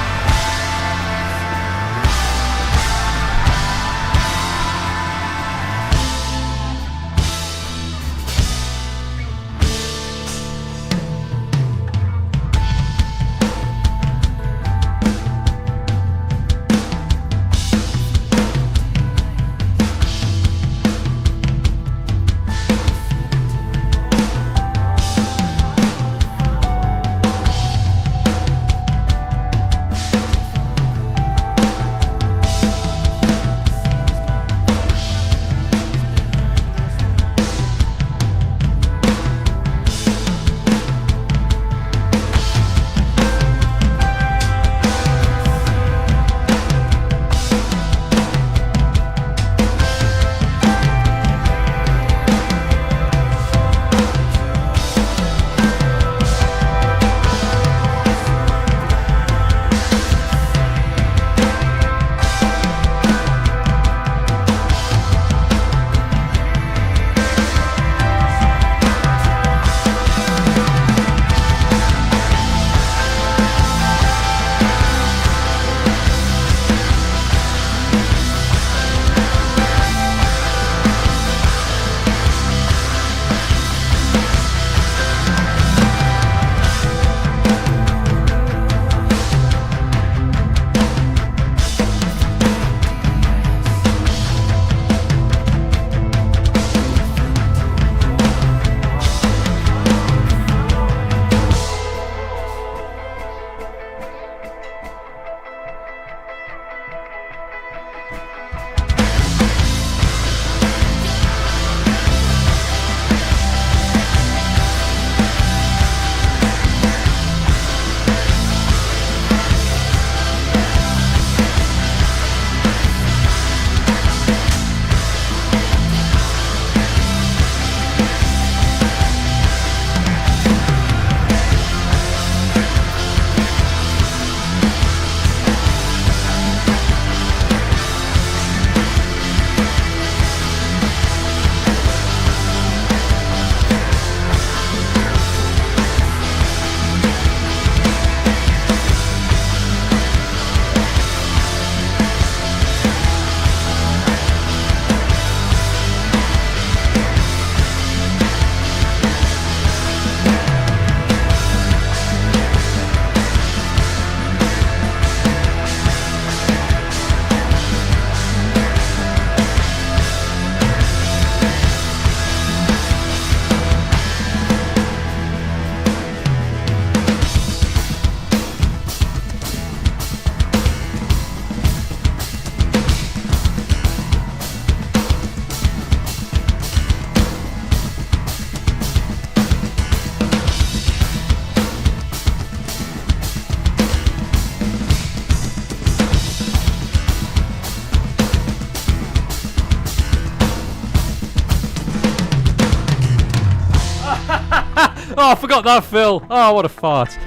S1: Oh, I forgot that, Phil. Oh, what a fart.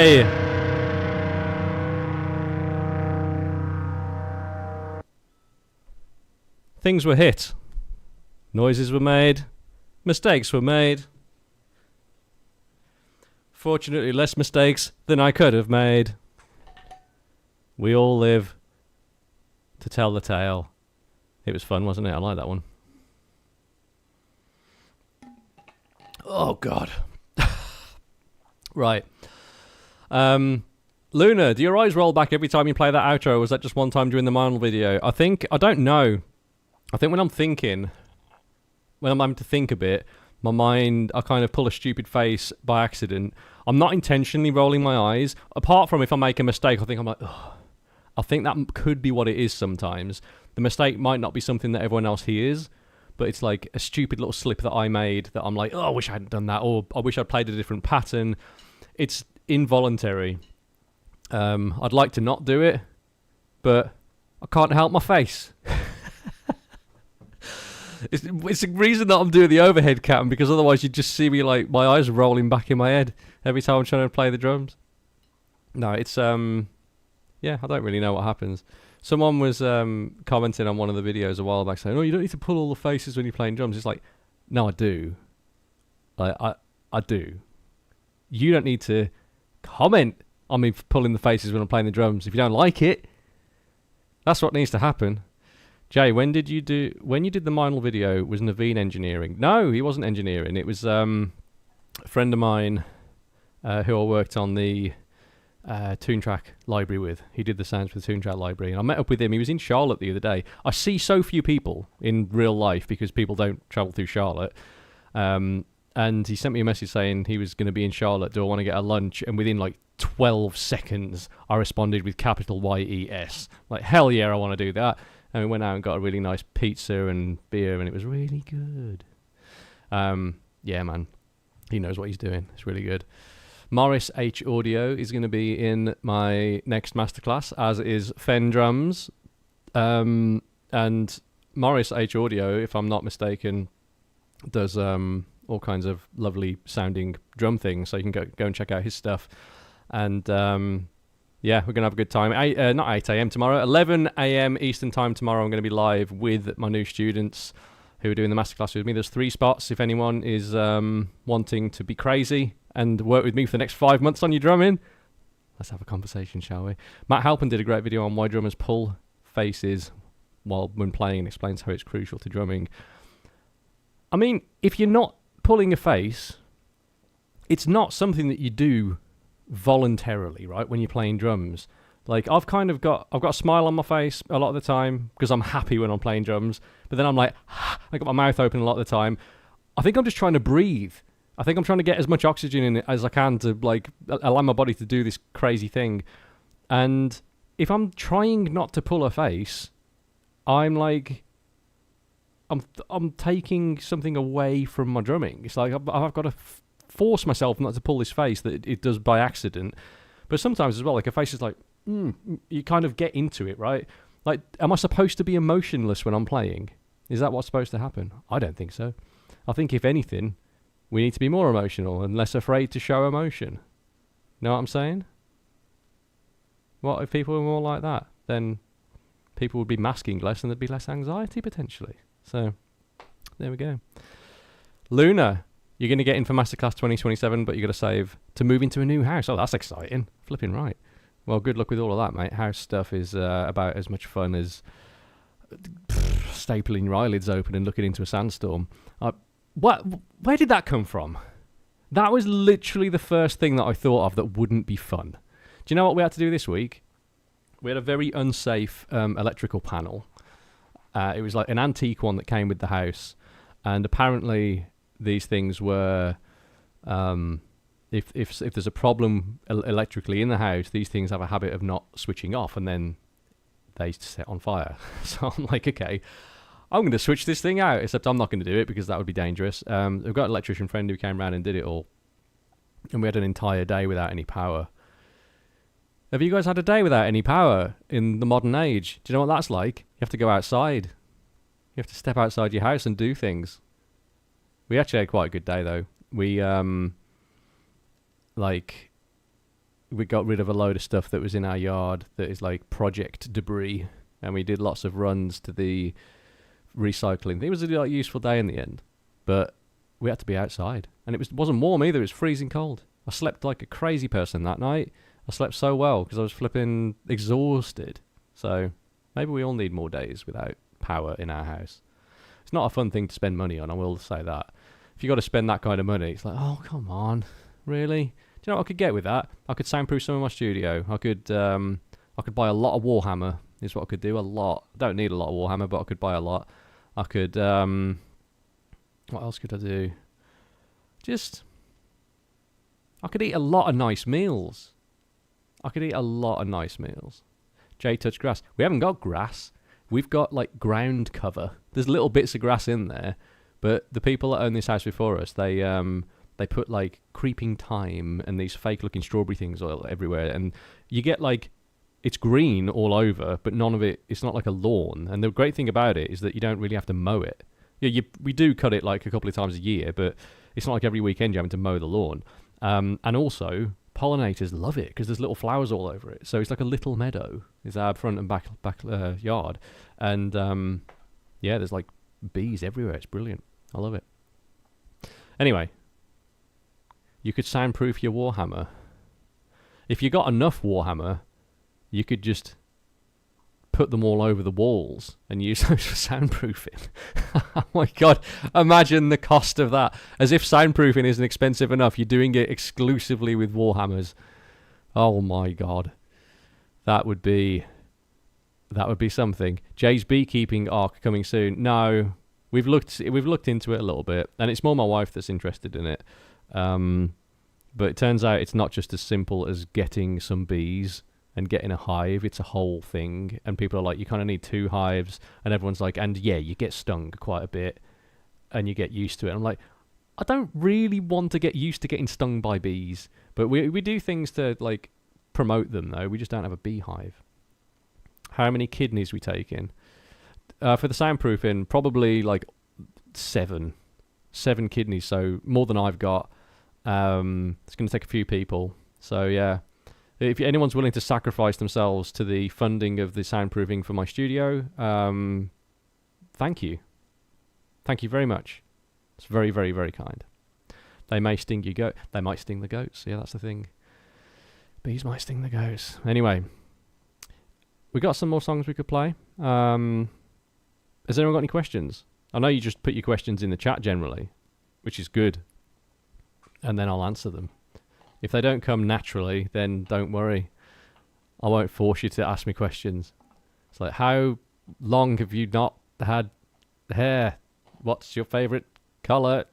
S1: Jay. Things were hit. Noises were made. Mistakes were made. Fortunately, less mistakes than I could have made. We all live to tell the tale. It was fun, wasn't it? I like that one. Oh, God. Right. Luna, do your eyes roll back every time you play that outro, or was that just one time during the Marvel video? I don't know. I think when I'm having to think a bit, my mind, I kind of pull a stupid face by accident. I'm not intentionally rolling my eyes. Apart from if I make a mistake, I'm like, ugh. I think that could be what it is sometimes. The mistake might not be something that everyone else hears, but it's like a stupid little slip that I made that I'm like, oh, I wish I hadn't done that, or I wish I'd played a different pattern. It's involuntary. I'd like to not do it, but I can't help my face. It's the reason that I'm doing the overhead cam, because otherwise you'd just see me like my eyes rolling back in my head every time I'm trying to play the drums. No, it's yeah, I don't really know what happens. Someone was commenting on one of the videos a while back saying, "Oh, you don't need to pull all the faces when you're playing drums." It's like, no, I do. I do. You don't need to comment on me pulling the faces when I'm playing the drums. If you don't like it, that's what needs to happen. Jay, when you did the Meinl video, was Naveen engineering? No, he wasn't engineering. It was a friend of mine who I worked on the Toontrack library with. He did the sounds for the Toontrack library, and I met up with him. He was in Charlotte the other day. I see so few people in real life because people don't travel through Charlotte. And he sent me a message saying he was going to be in Charlotte. Do I want to get a lunch? And within like 12 seconds, I responded with capital YES. Like, hell yeah, I want to do that. And we went out and got a really nice pizza and beer, and it was really good. Yeah, man. He knows what he's doing. It's really good. Morris H. Audio is going to be in my next masterclass, as is Fen Drums. And Morris H. Audio, if I'm not mistaken, does all kinds of lovely sounding drum things, so you can go and check out his stuff. And yeah, we're going to have a good time. Not 8 a.m. tomorrow, 11 a.m. Eastern time tomorrow. I'm going to be live with my new students who are doing the masterclass with me. There's 3 spots if anyone is wanting to be crazy and work with me for the next 5 months on your drumming. Let's have a conversation, shall we? Matt Halpin did a great video on why drummers pull faces when playing, and explains how it's crucial to drumming. I mean, if you're not pulling a face, it's not something that you do voluntarily, right? When you're playing drums, like I've got a smile on my face a lot of the time because I'm happy when I'm playing drums, but then I'm like, I got my mouth open a lot of the time. I think I'm just trying to breathe. I think I'm trying to get as much oxygen in it as I can to like allow my body to do this crazy thing. And if I'm trying not to pull a face, I'm like, I'm taking something away from my drumming. It's like I've got to force myself not to pull this face that it does by accident. But sometimes as well, like a face is like, you kind of get into it, right? Like, am I supposed to be emotionless when I'm playing? Is that what's supposed to happen? I don't think so. I think if anything, we need to be more emotional and less afraid to show emotion. Know what I'm saying? What if people were more like that? Then people would be masking less and there'd be less anxiety potentially. So, there we go. Luna, you're going to get in for Masterclass 2027, but you've got to save to move into a new house. Oh, that's exciting. Flipping right. Well, good luck with all of that, mate. House stuff is about as much fun as stapling your eyelids open and looking into a sandstorm. Where did that come from? That was literally the first thing that I thought of that wouldn't be fun. Do you know what we had to do this week? We had a very unsafe electrical panel. It was like an antique one that came with the house, and apparently these things were, if there's a problem electrically in the house, these things have a habit of not switching off, and then they set on fire. So I'm like, okay, I'm going to switch this thing out, except I'm not going to do it because that would be dangerous. We've got an electrician friend who came around and did it all, and we had an entire day without any power. Have you guys had a day without any power in the modern age? Do you know what that's like? You have to go outside. You have to step outside your house and do things. We actually had quite a good day though. We we got rid of a load of stuff that was in our yard that is like project debris, and we did lots of runs to the recycling. It was a like, useful day in the end, but we had to be outside, and wasn't warm either. It was freezing cold. I slept like a crazy person that night. I slept so well because I was flipping exhausted. So maybe we all need more days without power in our house. It's not a fun thing to spend money on, I will say that. If you got to spend that kind of money, it's like, oh, come on, really? Do you know what I could get with that? I could soundproof some of my studio. I could buy a lot of Warhammer, is what I could do. A lot. I don't need a lot of Warhammer, but I could buy a lot. I could, what else could I do? I could eat a lot of nice meals. Jay touched grass. We haven't got grass. We've got like ground cover. There's little bits of grass in there, but the people that own this house before us, they put like creeping thyme and these fake looking strawberry things all everywhere, and you get like it's green all over, but none of it. It's not like a lawn. And the great thing about it is that you don't really have to mow it. Yeah, we do cut it like a couple of times a year, but it's not like every weekend you're having to mow the lawn. And also, pollinators love it because there's little flowers all over it. So it's like a little meadow. It's our front and back yard. And yeah, there's like bees everywhere. It's brilliant. I love it. Anyway, you could soundproof your Warhammer. If you got enough Warhammer, you could just put them all over the walls and use those for soundproofing. Oh my god, imagine the cost of that. As if soundproofing isn't expensive enough, you're doing it exclusively with Warhammers. Oh my god. That would be something. Jay's beekeeping arc coming soon. No, we've looked into it a little bit, and it's more my wife that's interested in it. But it turns out it's not just as simple as getting some bees and getting a hive. It's a whole thing, and people are like, you kind of need 2 hives, and everyone's like, and yeah, you get stung quite a bit and you get used to it. I'm like, I don't really want to get used to getting stung by bees, but we do things to like promote them though. We just don't have a beehive. How many kidneys we take in for the soundproofing? Probably like 7 kidneys, so more than I've got. It's going to take a few people, so yeah. If anyone's willing to sacrifice themselves to the funding of the soundproofing for my studio, thank you. Thank you very much. It's very, very, very kind. They may sting you They might sting the goats. Yeah, that's the thing. Bees might sting the goats. Anyway, we got some more songs we could play. Has anyone got any questions? I know you just put your questions in the chat generally, which is good. And then I'll answer them. If they don't come naturally, then don't worry. I won't force you to ask me questions. It's like, how long have you not had hair? What's your favourite colour?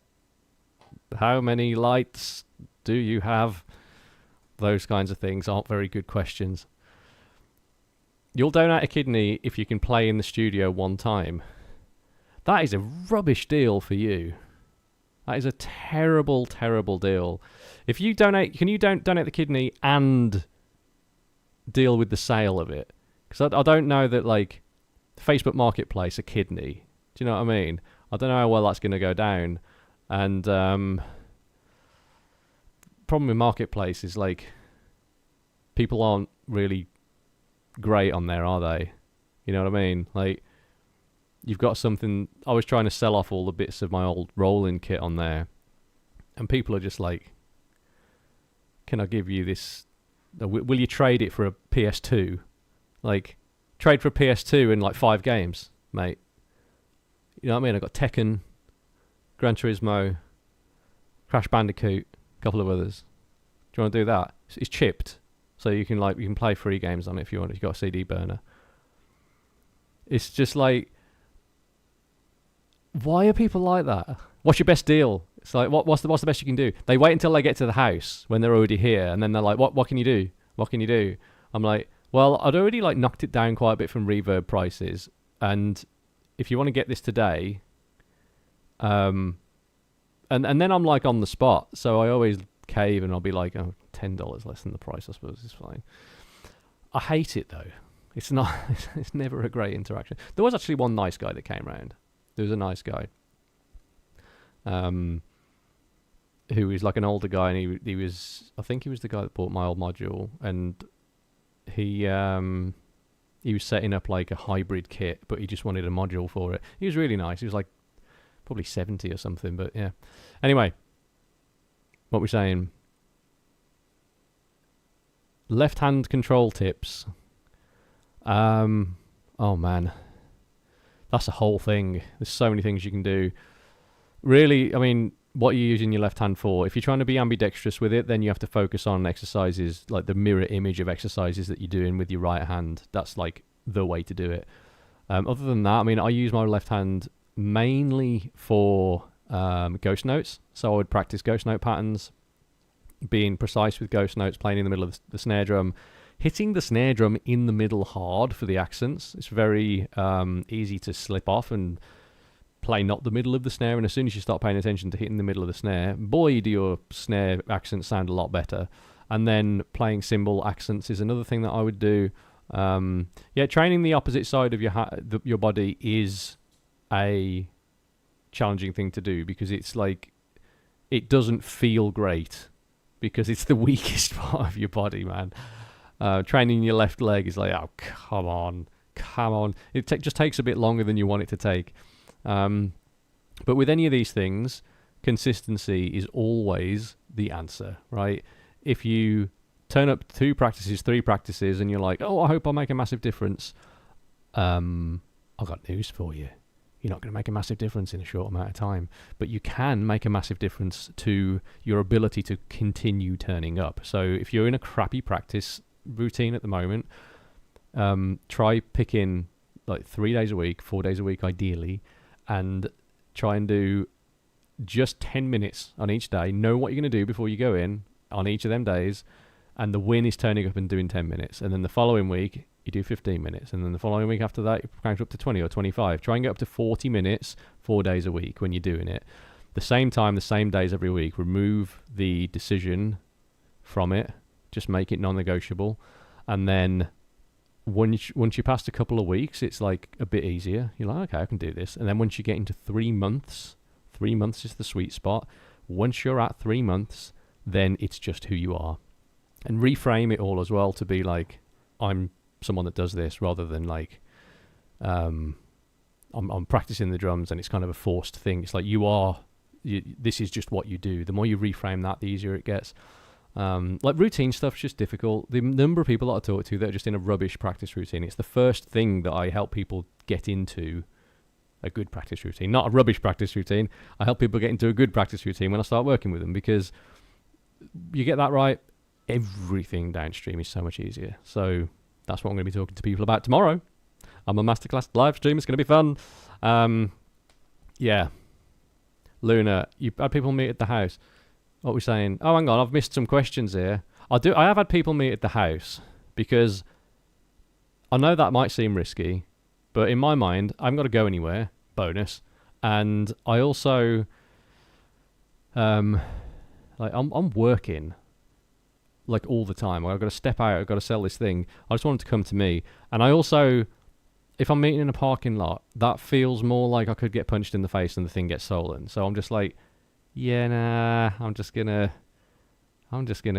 S1: How many lights do you have? Those kinds of things aren't very good questions. You'll donate a kidney if you can play in the studio 1 time. That is a rubbish deal for you. That is a terrible, terrible deal. If you donate, can you donate the kidney and deal with the sale of it? Because I don't know that, like, Facebook Marketplace, a kidney. Do you know what I mean? I don't know how well that's going to go down. And problem with Marketplace is, like, people aren't really great on there, are they? You know what I mean? Like, you've got something. I was trying to sell off all the bits of my old rolling kit on there, and people are just like, can I give you this? Will you trade it for a PS2? Like, trade for a PS2 in like 5 games, mate. You know what I mean? I got Tekken, Gran Turismo, Crash Bandicoot, a couple of others. Do you want to do that? It's chipped, so you can play 3 games on it if you want. If you've got a CD burner. It's just like, why are people like that? What's your best deal? It's like, what's the best you can do? They wait until they get to the house when they're already here, and then they're like, what can you do? What can you do? I'm like, well, I'd already like knocked it down quite a bit from reverb prices, and if you want to get this today, and then I'm like on the spot, so I always cave and I'll be like, oh, $10 less than the price, I suppose is fine. I hate it though. It's not. It's never a great interaction. There was actually one nice guy that came round. There was a nice guy. who is like an older guy, and he was, I think he was the guy that bought my old module, and he was setting up like a hybrid kit, but he just wanted a module for it. He was really nice. He was like probably 70 or something, but yeah. Anyway, what we're saying, left hand control tips. Oh man, that's a whole thing. There's so many things you can do. Really, I mean, what are you using your left hand for? If you're trying to be ambidextrous with it, then you have to focus on exercises, like the mirror image of exercises that you're doing with your right hand. That's like the way to do it. Other than that, I mean, I use my left hand mainly for ghost notes. So I would practice ghost note patterns, being precise with ghost notes, playing in the middle of the snare drum, hitting the snare drum in the middle hard for the accents. It's very easy to slip off and play not the middle of the snare, and as soon as you start paying attention to hitting the middle of the snare, boy, do your snare accents sound a lot better. And then playing cymbal accents is another thing that I would do. Yeah, training the opposite side of your body is a challenging thing to do, because it's like, it doesn't feel great because it's the weakest part of your body, man. Training your left leg is like, oh, come on. It just takes a bit longer than you want it to take. But with any of these things, consistency is always the answer, right? If you turn up 2 practices, 3 practices, and you're like, oh, I hope I'll make a massive difference, I've got news for you. You're not going to make a massive difference in a short amount of time, but you can make a massive difference to your ability to continue turning up. So if you're in a crappy practice routine at the moment, try picking like 3 days a week, 4 days a week ideally, and try and do just 10 minutes on each day. Know what you're going to do before you go in on each of them days, and the win is turning up and doing 10 minutes. And then the following week, you do 15 minutes. And then the following week after that, you crank up to 20 or 25. Try and get up to 40 minutes 4 days a week when you're doing it. The same time, the same days every week. Remove the decision from it. Just make it non-negotiable. And then once you passed a couple of weeks, it's like a bit easier. You're like, okay, I can do this. And then once you get into 3 months, 3 months is the sweet spot. Once you're at 3 months, then it's just who you are. And reframe it all as well to be like, I'm someone that does this, rather than like, I'm practicing the drums and it's kind of a forced thing. It's like this is just what you do. The more you reframe that, the easier it gets. Like routine stuff's just difficult. The number of people that I talk to that are just in a rubbish practice routine, it's the first thing that I help people get into a good practice routine, not a rubbish practice routine. I help people get into a good practice routine when I start working with them, because you get that right, everything downstream is so much easier. So that's what I'm going to be talking to people about tomorrow. I'm a masterclass live stream. It's going to be fun. Yeah. Luna, you had people meet at the house. What are we saying? Oh, hang on, I've missed some questions here. I have had people meet at the house, because I know that might seem risky, but in my mind, I haven't got to go anywhere. Bonus. And I also, like I'm working like all the time. I've got to step out. I've got to sell this thing. I just want them to come to me. And I also, if I'm meeting in a parking lot, that feels more like I could get punched in the face and the thing gets stolen. So I'm just like, yeah, nah, I'm just gonna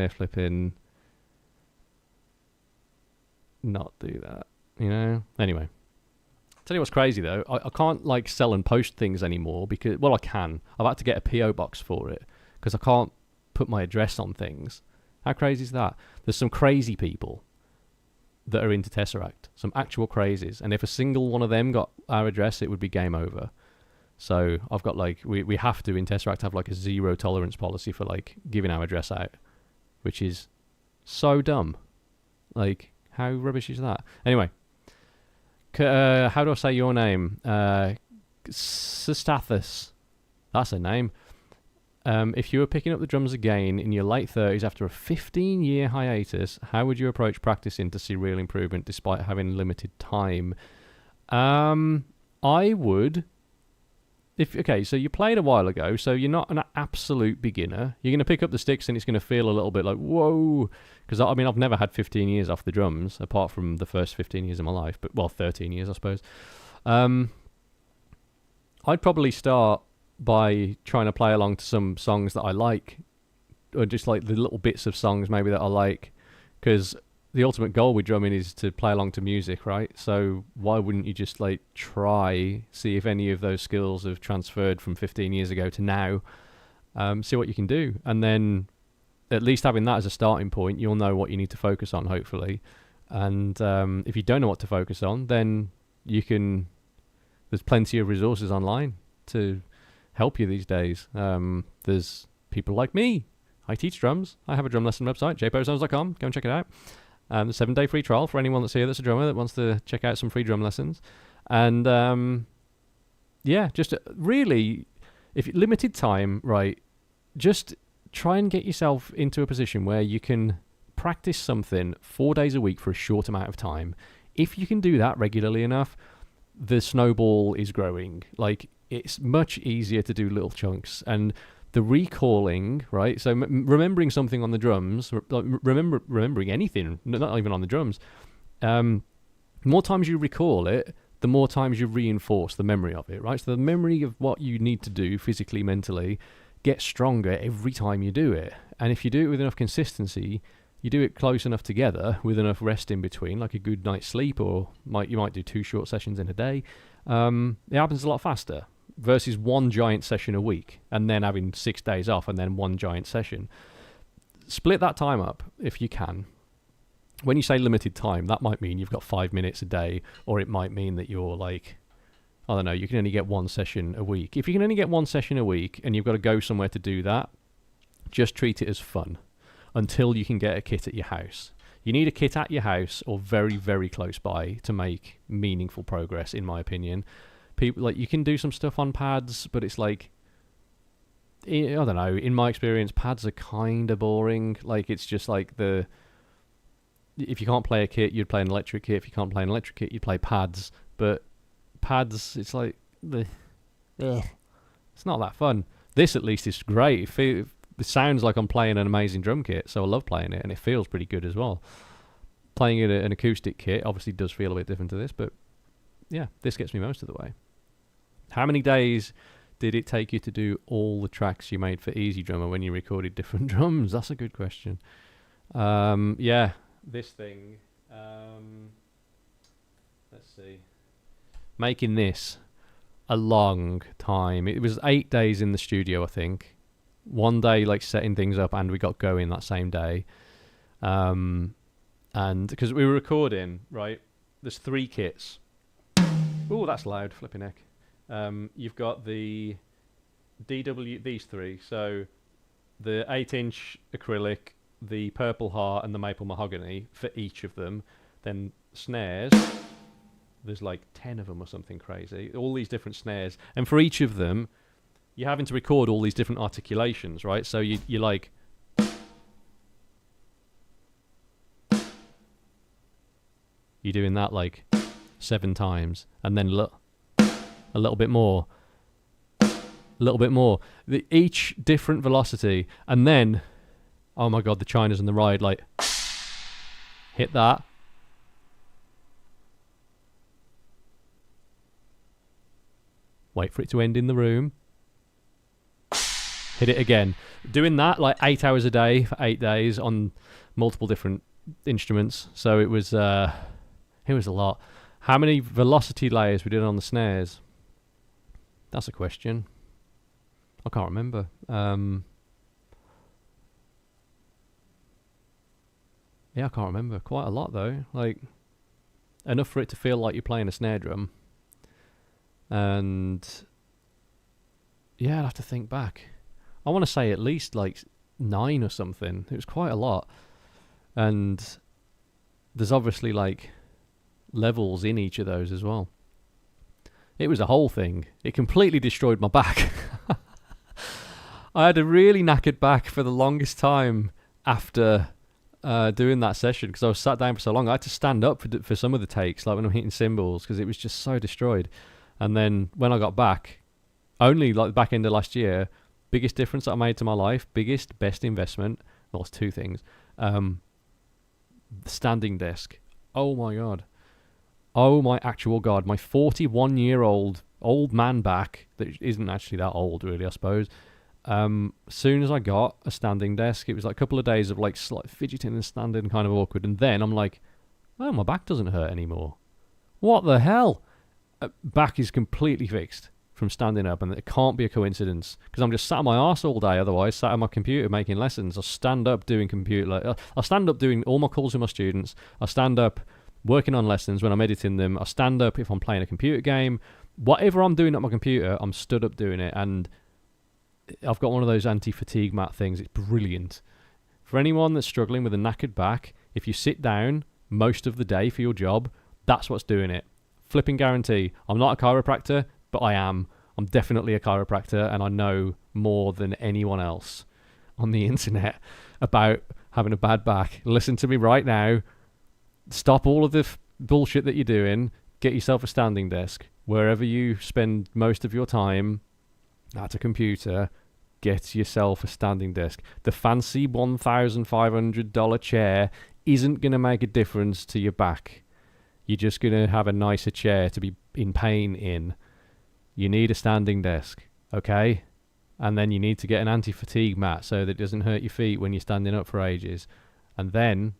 S1: flipping not do that, you know? Anyway. Tell you what's crazy though, I can't like sell and post things anymore because, well, I can. I've had to get a PO box for it because I can't put my address on things. How crazy is that? There's some crazy people that are into Tesseract, some actual crazies, and if a single one of them got our address, it would be game over. So I've got like, we have to in Tesseract have like a 0 tolerance policy for like giving our address out, which is so dumb. Like, how rubbish is that? Anyway, how do I say your name? Sistathus. That's a name. If you were picking up the drums again in your late 30s after a 15-year hiatus, how would you approach practicing to see real improvement despite having limited time? I would... Okay, so you played a while ago, so you're not an absolute beginner. You're going to pick up the sticks and it's going to feel a little bit like, whoa. Because, I mean, I've never had 15 years off the drums, apart from the first 15 years of my life. But, well, 13 years, I suppose. I'd probably start by trying to play along to some songs that I like, or just like the little bits of songs maybe that I like, because the ultimate goal with drumming is to play along to music, right? So why wouldn't you just like try, see if any of those skills have transferred from 15 years ago to now, see what you can do, and then at least having that as a starting point, you'll know what you need to focus on, hopefully. And if you don't know what to focus on, then you can, there's plenty of resources online to help you these days. There's people like me. I teach drums. I have a drum lesson website, jposounds.com. Go and check it out. The 7-day free trial for anyone that's here that's a drummer that wants to check out some free drum lessons. And yeah, just really, if limited time, right, just try and get yourself into a position where you can practice something 4 days a week for a short amount of time. If you can do that regularly enough, the snowball is growing. Like, it's much easier to do little chunks. And the recalling, right? So remembering something on the drums, remembering anything, not even on the drums, more times you recall it, the more times you reinforce the memory of it, right? So the memory of what you need to do physically, mentally, gets stronger every time you do it. And if you do it with enough consistency, you do it close enough together with enough rest in between, like a good night's sleep, or you might do 2 short sessions in a day. It happens a lot faster versus 1 giant session a week and then having 6 days off and then 1 giant session. Split that time up if you can. When you say limited time, that might mean you've got 5 minutes a day, or it might mean that you're like, I don't know, you can only get 1 session a week. If you can only get 1 session a week and you've got to go somewhere to do that, just treat it as fun until you can get a kit at your house. You need a kit at your house or very, very close by to make meaningful progress, in my opinion. People, like, you can do some stuff on pads, but it's like, I don't know, in my experience, pads are kind of boring. Like, it's just like if you can't play a kit, you'd play an electric kit. If you can't play an electric kit, you'd play pads. But pads, it's like, it's not that fun. This, at least, is great. It sounds like I'm playing an amazing drum kit, so I love playing it, and it feels pretty good as well. Playing an acoustic kit obviously does feel a bit different to this, but yeah, this gets me most of the way. How many days did it take you to do all the tracks you made for Easy Drummer when you recorded different drums? That's a good question. Yeah, this thing. Let's see. Making this a long time. It was 8 days in the studio, I think. 1 day like setting things up, and we got going that same day. And because we were recording, right, there's 3 kits. Oh, that's loud, flipping heck. You've got the DW, these 3, so the 8-inch acrylic, the Purple Heart, and the Maple Mahogany for each of them. Then snares, there's like 10 of them or something crazy, all these different snares, and for each of them you're having to record all these different articulations, right? So you're like, you're doing that like 7 times, and then look, a little bit more, a little bit more, each different velocity, and then, oh my god, the chinas and the ride, like, hit that, wait for it to end in the room, hit it again. Doing that like 8 hours a day for 8 days on multiple different instruments. So it was a lot. How many velocity layers we did on the snares? That's a question. I can't remember. Yeah, I can't remember. Quite a lot though. Like, enough for it to feel like you're playing a snare drum. And yeah, I'd have to think back. I want to say at least like 9 or something. It was quite a lot. And there's obviously like levels in each of those as well. It was a whole thing. It completely destroyed my back. I had a really knackered back for the longest time after doing that session, because I was sat down for so long. I had to stand up for some of the takes, like when I'm hitting cymbals, because it was just so destroyed. And then when I got back, only like the back end of last year, biggest difference that I made to my life, best investment, well, it's 2 things. The standing desk. Oh my god. Oh my actual god. My 41-year-old old man back that isn't actually that old, really, I suppose. Soon as I got a standing desk, it was like a couple of days of like slight fidgeting and standing, kind of awkward. And then I'm like, oh, my back doesn't hurt anymore. What the hell? Back is completely fixed from standing up, and it can't be a coincidence because I'm just sat on my arse all day. Otherwise, sat on my computer making lessons. I stand up doing I stand up doing all my calls with my students. I stand up working on lessons when I'm editing them. I stand up if I'm playing a computer game. Whatever I'm doing at my computer, I'm stood up doing it, and I've got one of those anti-fatigue mat things. It's brilliant. For anyone that's struggling with a knackered back, if you sit down most of the day for your job, that's what's doing it. Flipping guarantee. I'm not a chiropractor, but I am. I'm definitely a chiropractor, and I know more than anyone else on the internet about having a bad back. Listen to me right now. Stop all of the bullshit that you're doing. Get yourself a standing desk. Wherever you spend most of your time at a computer, get yourself a standing desk. The fancy $1,500 chair isn't going to make a difference to your back. You're just going to have a nicer chair to be in pain in. You need a standing desk, okay? And then you need to get an anti-fatigue mat so that it doesn't hurt your feet when you're standing up for ages. And then,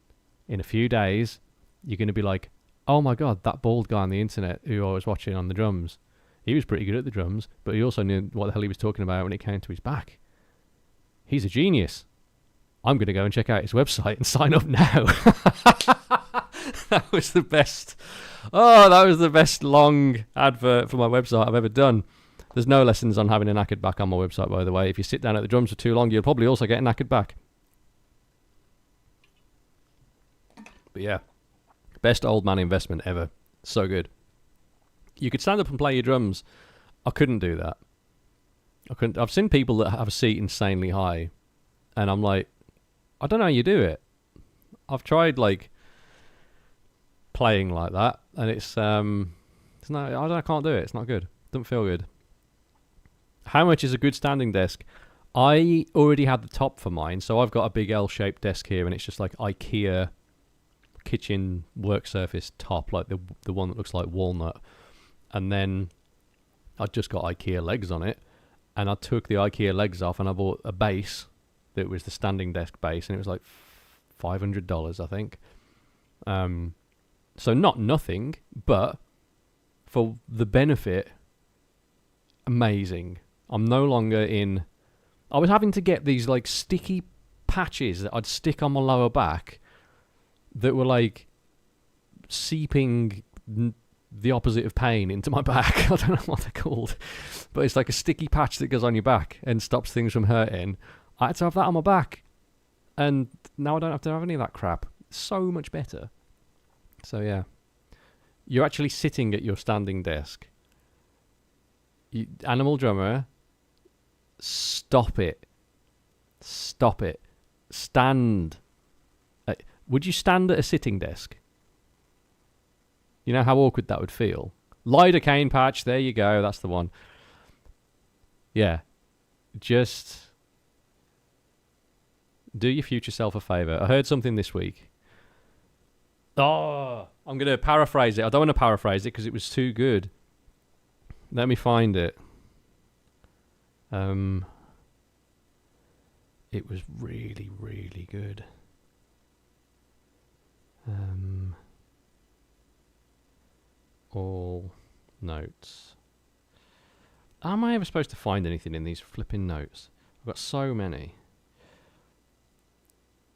S1: in a few days, you're going to be like, oh my God, that bald guy on the internet who I was watching on the drums, he was pretty good at the drums, but he also knew what the hell he was talking about when it came to his back. He's a genius. I'm going to go and check out his website and sign up now. That was the best. Oh, that was the best long advert for my website I've ever done. There's no lessons on having a knackered back on my website, by the way. If you sit down at the drums for too long, you'll probably also get a knackered back. But yeah, best old man investment ever. So good. You could stand up and play your drums. I couldn't do that. I couldn't. I've seen people that have a seat insanely high, and I'm like, I don't know how you do it. I've tried like playing like that, and it's no, I can't do it. It's not good. Doesn't feel good. How much is a good standing desk? I already had the top for mine, so I've got a big L-shaped desk here, and it's just like IKEA kitchen work surface top, like the one that looks like walnut. And then I just got IKEA legs on it, and I took the IKEA legs off, and I bought a base that was the standing desk base, and it was like $500, I think. So not nothing, but for the benefit, amazing. I'm no longer in. I was having to get these like sticky patches that I'd stick on my lower back that were like seeping the opposite of pain into my back. I don't know what they're called, but it's like a sticky patch that goes on your back and stops things from hurting. I had to have that on my back, and now I don't have to have any of that crap. So much better. So yeah, you're actually sitting at your standing desk. Animal drummer, stop it. Stop it. Stand. Would you stand at a sitting desk? You know how awkward that would feel? Lidocaine patch, there you go, that's the one. Yeah. Just do your future self a favour. I heard something this week. Oh, I'm going to paraphrase it. I don't want to paraphrase it because it was too good. Let me find it. It was really, really good. All notes. How am I ever supposed to find anything in these flipping notes? I've got so many.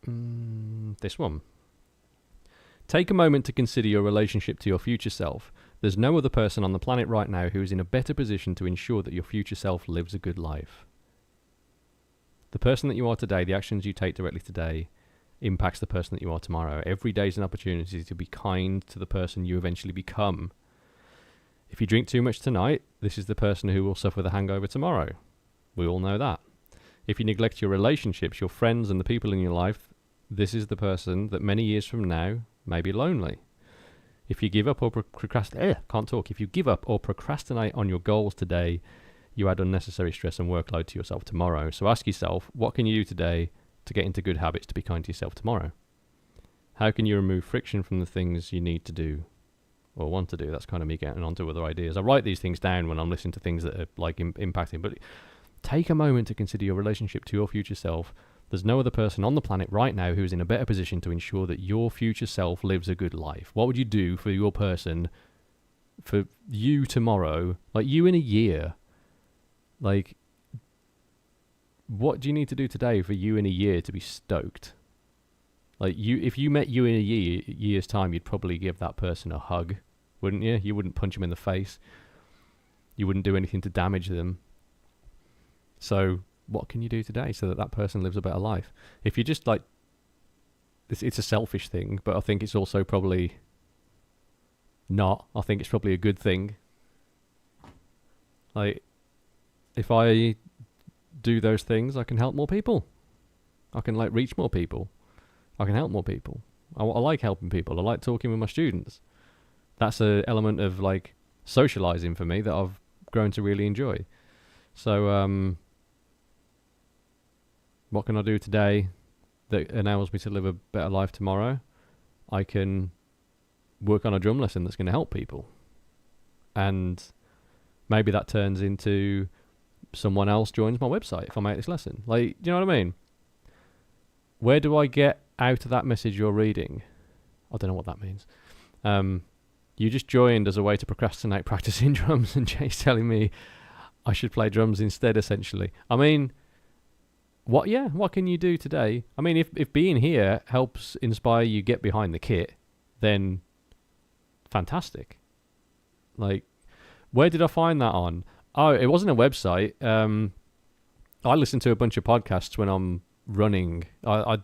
S1: This one. Take a moment to consider your relationship to your future self. There's no other person on the planet right now who is in a better position to ensure that your future self lives a good life. The person that you are today, the actions you take directly today, impacts the person that you are tomorrow. Every day is an opportunity to be kind to the person you eventually become. If you drink too much tonight, this is the person who will suffer the hangover tomorrow. We all know that. If you neglect your relationships, your friends and the people in your life, this is the person that many years from now may be lonely. If you give up or If you give up or procrastinate on your goals today, you add unnecessary stress and workload to yourself tomorrow. So ask yourself, what can you do today to get into good habits to be kind to yourself tomorrow? How can you remove friction from the things you need to do or want to do. That's kind of me getting onto other ideas. I write these things down when I'm listening to things that are like impacting, but take a moment to consider your relationship to your future self. There's no other person on the planet right now who's in a better position to ensure that your future self lives a good life. What would you do for your person, for you tomorrow, like you in a year? Like, what do you need to do today for you in a year to be stoked? Like, if you met you in a year's time, you'd probably give that person a hug, wouldn't you? You wouldn't punch them in the face. You wouldn't do anything to damage them. So what can you do today so that person lives a better life? If you're just like, it's a selfish thing, but I think it's also probably not. I think it's probably a good thing. Like, if I do those things, I can help more people. I can like reach more people. I can help more people. I like helping people. I like talking with my students. That's an element of like socializing for me that I've grown to really enjoy. So, what can I do today that enables me to live a better life tomorrow? I can work on a drum lesson that's going to help people. And maybe that turns into someone else joins my website if I make this lesson. Like, do you know what I mean? Where do I get out of that message you're reading? I don't know what that means. You just joined as a way to procrastinate practicing drums, and Jay's telling me I should play drums instead, essentially. I mean, what can you do today? I mean, if being here helps inspire you get behind the kit, then fantastic. Like, where did I find that on? Oh, it wasn't a website. I listen to a bunch of podcasts when I'm running. I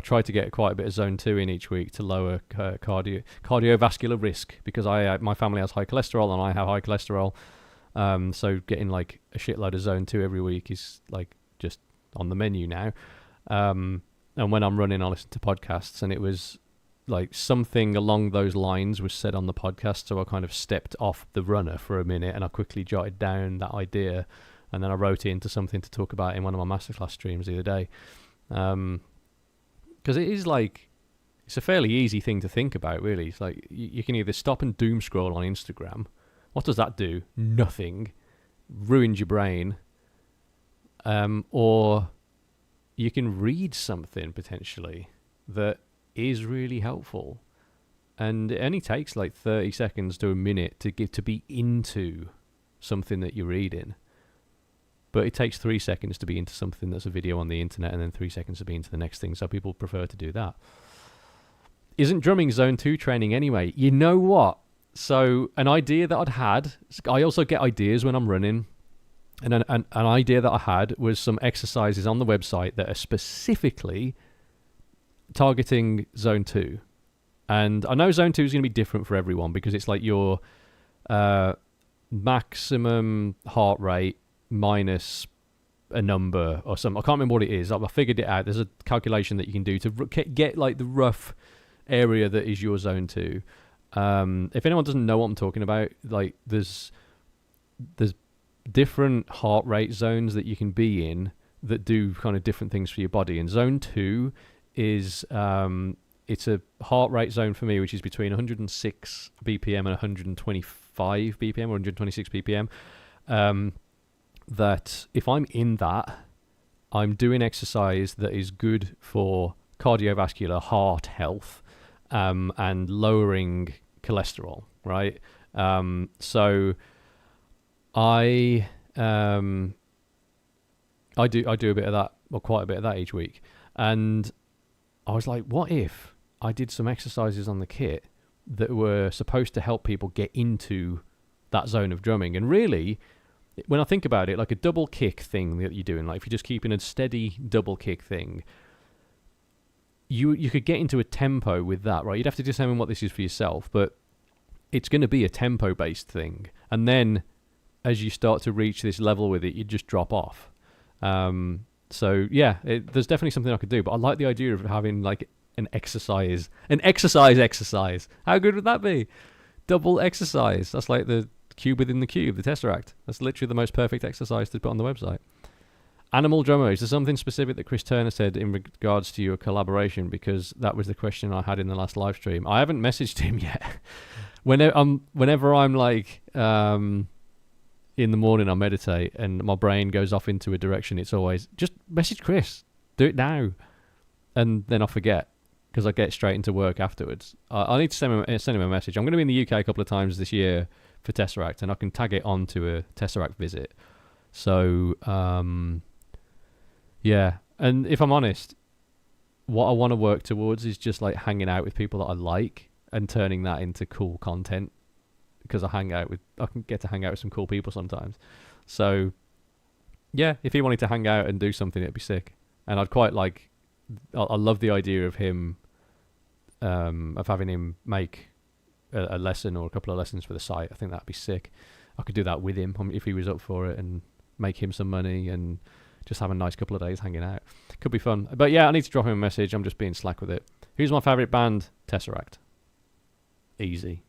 S1: try to get quite a bit of zone 2 in each week to lower cardiovascular risk, because my family has high cholesterol and I have high cholesterol. So getting like a shitload of zone 2 every week is like just on the menu now. And when I'm running, I listen to podcasts, and it was like something along those lines was said on the podcast. So I kind of stepped off the runner for a minute and I quickly jotted down that idea. And then I wrote it into something to talk about in one of my masterclass streams the other day. Because it is like, it's a fairly easy thing to think about, really. It's like, you can either stop and doom scroll on Instagram. What does that do? Nothing. Ruins your brain. Or you can read something, potentially, that is really helpful. And it only takes like 30 seconds to a minute to be into something that you're reading. But it takes 3 seconds to be into something that's a video on the internet, and then 3 seconds to be into the next thing. So people prefer to do that. Isn't drumming zone 2 training anyway? You know what? So an idea that I'd had, I also get ideas when I'm running. And an idea that I had was some exercises on the website that are specifically targeting zone 2. And I know zone 2 is going to be different for everyone, because it's like your maximum heart rate minus a number or something. I can't remember what it is. I figured it out. There's a calculation that you can do to get like the rough area that is your zone 2. If anyone doesn't know what I'm talking about, like there's different heart rate zones that you can be in that do kind of different things for your body. And zone 2 is it's a heart rate zone for me which is between 106 BPM and 125 BPM or 126 BPM. That if I'm in that, I'm doing exercise that is good for cardiovascular heart health, and lowering cholesterol, right? So I do a bit of that, or quite a bit of that each week. And I was like, what if I did some exercises on the kit that were supposed to help people get into that zone of drumming? And really, when I think about it, like a double kick thing that you're doing, like if you're just keeping a steady double kick thing, you could get into a tempo with that, right? You'd have to determine what this is for yourself, but it's going to be a tempo-based thing. And then as you start to reach this level with it, you just drop off. So yeah, there's definitely something I could do, but I like the idea of having like an exercise. How good would that be? Double exercise. That's like the cube within the cube, the Tesseract. That's literally the most perfect exercise to put on the website. Animal drummer, is there something specific that Chris Turner said in regards to your collaboration? Because that was the question I had in the last live stream. I haven't messaged him yet. Whenever I'm like in the morning, I meditate and my brain goes off into a direction. It's always just message Chris, do it now, and then I forget because I get straight into work afterwards. I need to send him a message. I'm going to be in the UK a couple of times this year for Tesseract, and I can tag it on to a Tesseract visit. So yeah, and if I'm honest, what I want to work towards is just like hanging out with people that I like and turning that into cool content, because I can get to hang out with some cool people sometimes. So yeah, if he wanted to hang out and do something, it'd be sick. And I'd quite like, I love the idea of him, of having him make a lesson or a couple of lessons for the site. I think that'd be sick. I could do that with him if he was up for it, and make him some money and just have a nice couple of days hanging out. Could be fun. But yeah, I need to drop him a message. I'm just being slack with it. Who's my favourite band? Tesseract. Easy.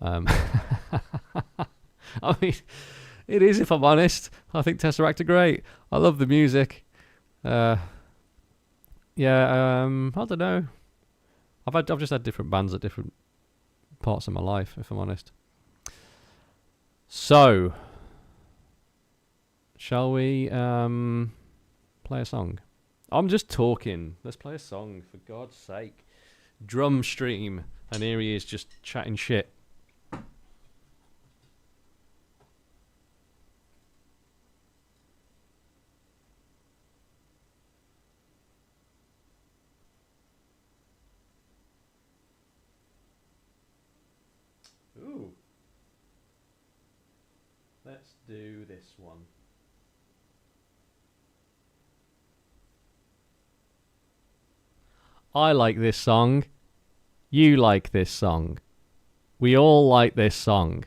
S1: I mean, it is, if I'm honest. I think Tesseract are great. I love the music. I don't know. I've just had different bands at different parts of my life, if I'm honest. So, shall we play a song? I'm just talking. Let's play a song, for God's sake. Drum stream. And here he is just chatting shit. Ooh. Let's do this one. I like this song. You like this song. We all like this song.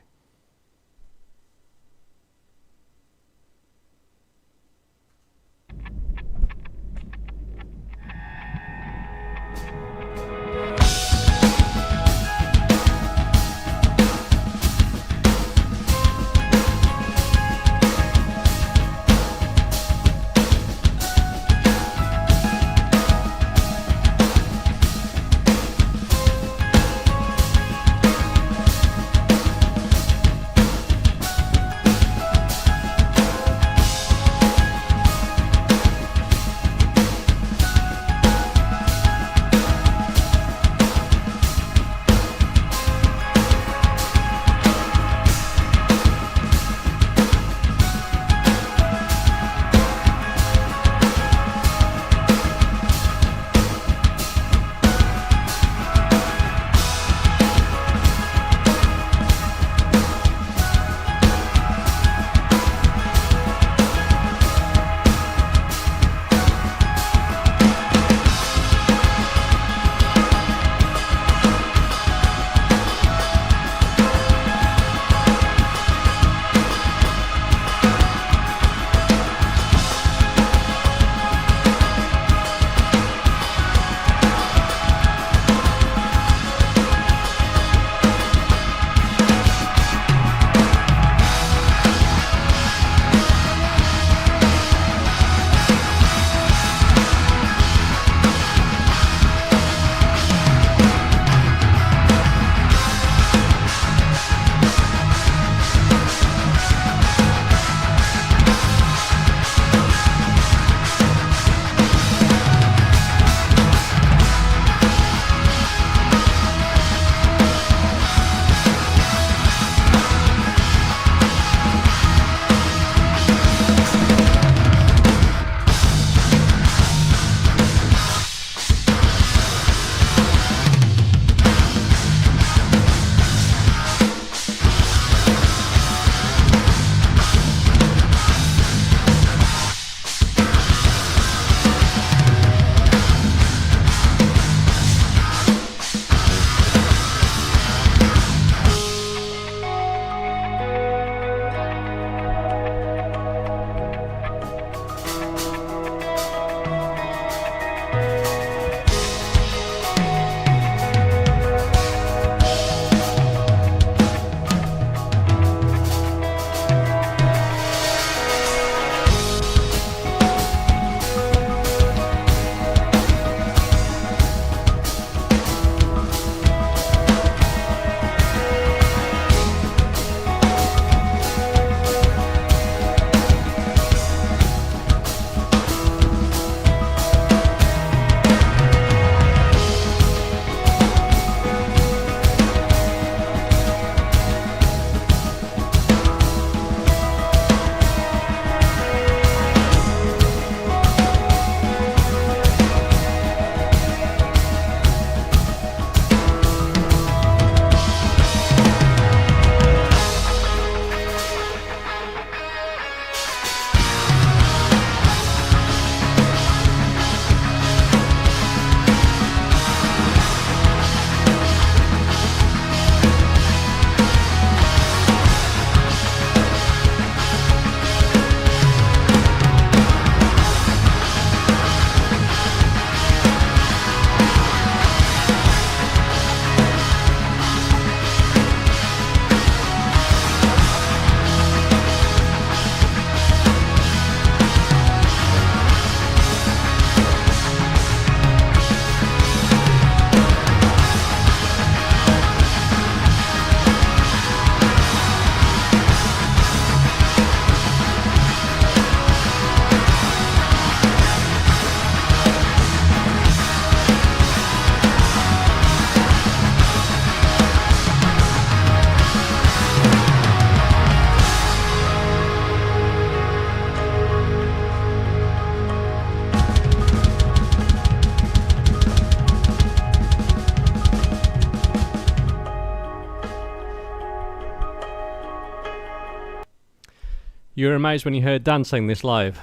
S1: You were amazed when you heard Dan sing this live.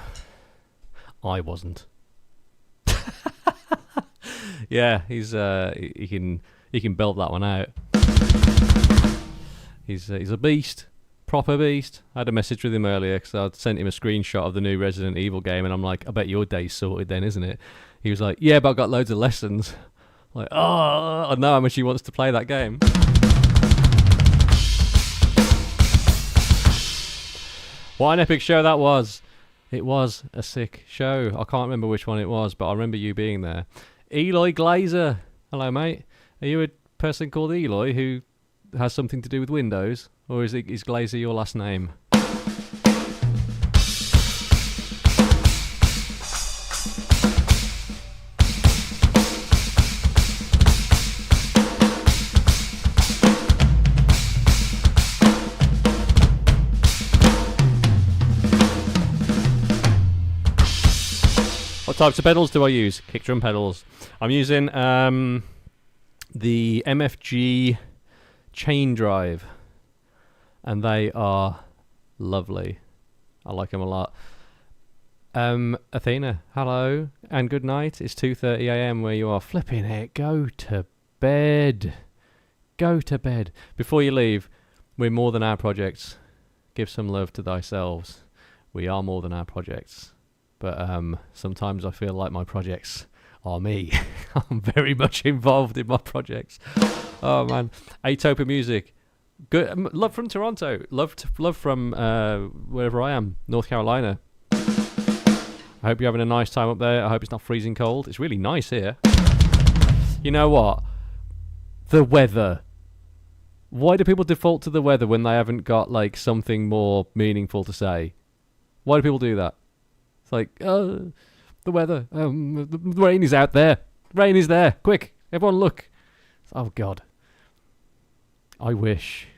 S1: I wasn't. Yeah, he can belt that one out. He's a beast, proper beast. I had a message with him earlier because I'd sent him a screenshot of the new Resident Evil game, and I'm like, I bet your day's sorted then, isn't it? He was like, yeah, but I've got loads of lessons. I'm like, oh, I know how much he wants to play that game. What an epic show that was. It was a sick show. I can't remember which one it was, but I remember you being there. Eloy Glazer. Hello, mate. Are you a person called Eloy who has something to do with Windows? Or is Glazer your last name? What types of pedals do I use? Kick drum pedals. I'm using the MFG Chain Drive, and they are lovely. I like them a lot. Athena, hello and good night. It's 2:30 a.m. where you are. Flipping it. Go to bed. Go to bed. Before you leave, we're more than our projects. Give some love to thyselves. We are more than our projects. But sometimes I feel like my projects are me. I'm very much involved in my projects. Oh man, Atopa Music, good. Love from Toronto. Love from wherever I am, North Carolina. I hope you're having a nice time up there. I hope it's not freezing cold. It's really nice here. You know what? The weather. Why do people default to the weather when they haven't got like something more meaningful to say? Why do people do that? It's like, the weather. The rain is out there. Rain is there. Quick, everyone look. Oh, God. I wish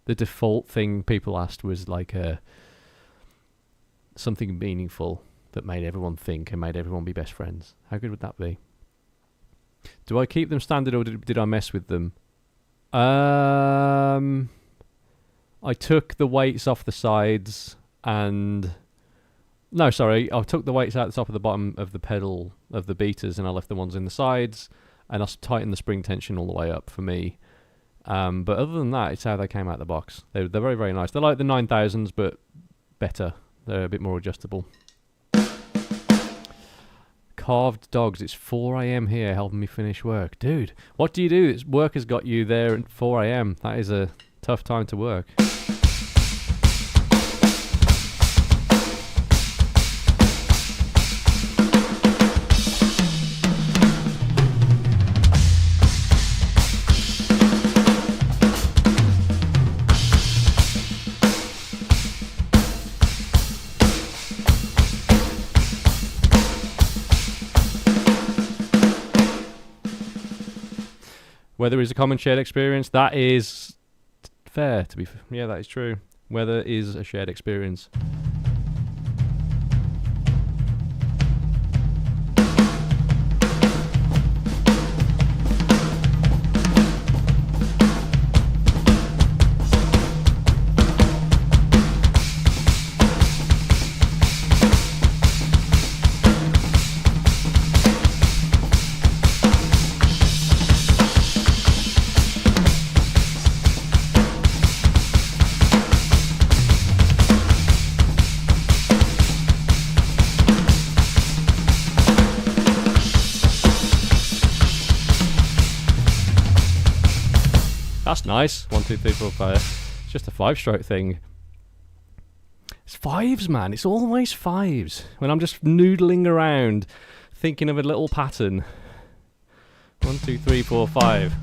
S1: the default thing people asked was like something meaningful that made everyone think and made everyone be best friends. How good would that be? Do I keep them standard or did I mess with them? I took the weights off the sides and... No, sorry, I took the weights out the top of the bottom of the pedal of the beaters and I left the ones in the sides and I tightened the spring tension all the way up for me. But other than that, it's how they came out of the box. They're very, very nice. They're like the 9000s, but better. They're a bit more adjustable. Carved Dogs, it's 4 a.m. here helping me finish work. Dude, what do you do? Work has got you there at 4 a.m. That is a tough time to work. Weather is a common shared experience. That is fair to be. Yeah, that is true. Weather is a shared experience. That's nice. 1, 2, 3, 4, 5. It's just a 5-stroke thing. It's fives, man. It's always fives. When I'm just noodling around, thinking of a little pattern. 1, 2, 3, 4, 5.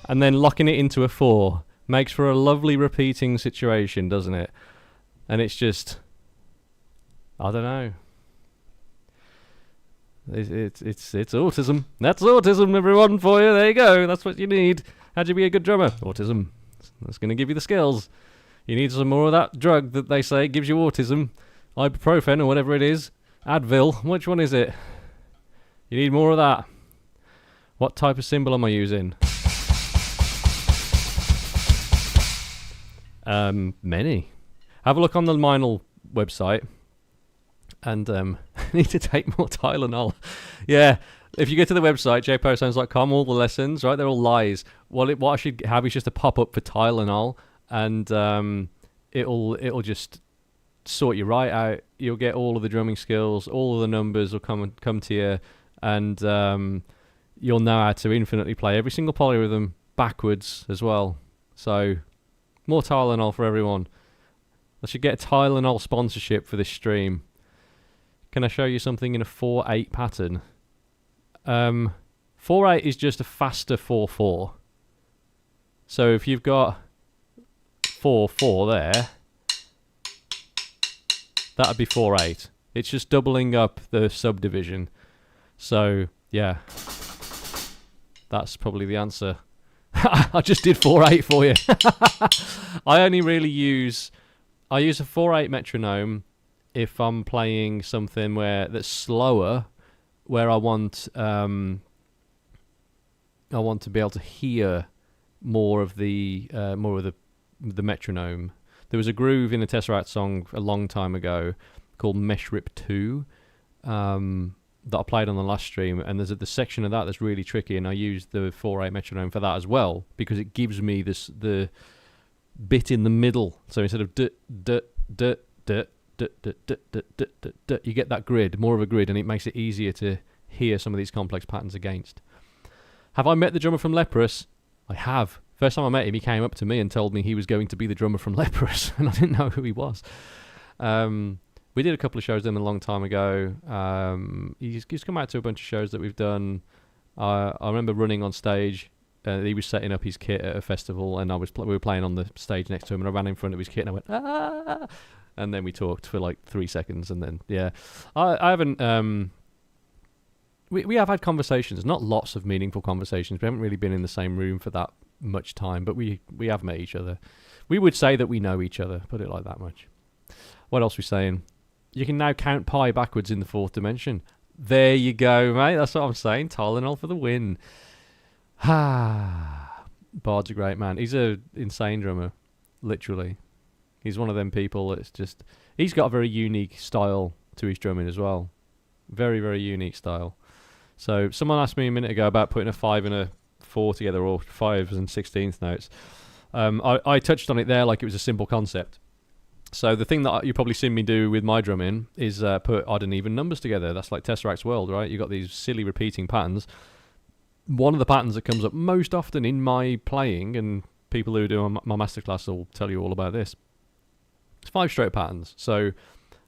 S1: And then locking it into a 4 makes for a lovely repeating situation, doesn't it? And it's just, I don't know. It's autism. That's autism, everyone, for you. There you go. That's what you need. How'd you be a good drummer? Autism. That's going to give you the skills. You need some more of that drug that they say gives you autism. Ibuprofen or whatever it is. Advil. Which one is it? You need more of that. What type of cymbal am I using? Many. Have a look on the Meinl website, and need to take more Tylenol. Yeah, if you go to the website jposounds.com, all the lessons, right, they're all lies. What I should have is just a pop up for Tylenol, and it'll just sort you right out. You'll get all of the drumming skills, all of the numbers will come to you, and you'll know how to infinitely play every single polyrhythm backwards as well. So more Tylenol for everyone. I should get a Tylenol sponsorship for this stream. Can I show you something in a 4/8 pattern? 4/8 is just a faster 4/4. So if you've got 4/4 there, that would be 4/8. It's just doubling up the subdivision. So yeah, that's probably the answer. I just did 4/8 for you. I only really use a 4/8 metronome if I'm playing something that's slower, where I want to be able to hear more of the metronome. There was a groove in a Tesseract song a long time ago called Mesh Rip 2 that I played on the last stream, and there's the section of that that's really tricky, and I use the 4/8 metronome for that as well, because it gives me the bit in the middle. So instead of d d d d d d d d d d, you get that grid, more of a grid, and it makes it easier to hear some of these complex patterns against. Have I met the drummer from Leprous? I have. First time I met him, he came up to me and told me he was going to be the drummer from Leprous, and I didn't know who he was. We did a couple of shows with him a long time ago. He's come out to a bunch of shows that we've done. I remember running on stage. He was setting up his kit at a festival, and we were playing on the stage next to him, and I ran in front of his kit, and I went, ah! And then we talked for like 3 seconds, and then, yeah. I haven't... We have had conversations, not lots of meaningful conversations. We haven't really been in the same room for that much time, but we have met each other. We would say that we know each other, put it like that much. What else are we saying? You can now count pi backwards in the 4th dimension. There you go, mate. That's what I'm saying. Tylenol for the win. Bard's a great man. He's an insane drummer, literally. He's one of them people that's just... He's got a very unique style to his drumming as well. Very, very unique style. So someone asked me a minute ago about putting a 5 and a 4 together, or 5s and 16th notes. I touched on it there like it was a simple concept. So the thing that you probably seen me do with my drumming is put odd and even numbers together. That's like Tesseract's world, right? You've got these silly repeating patterns. One of the patterns that comes up most often in my playing, and people who do my masterclass will tell you all about this, it's 5-stroke patterns. So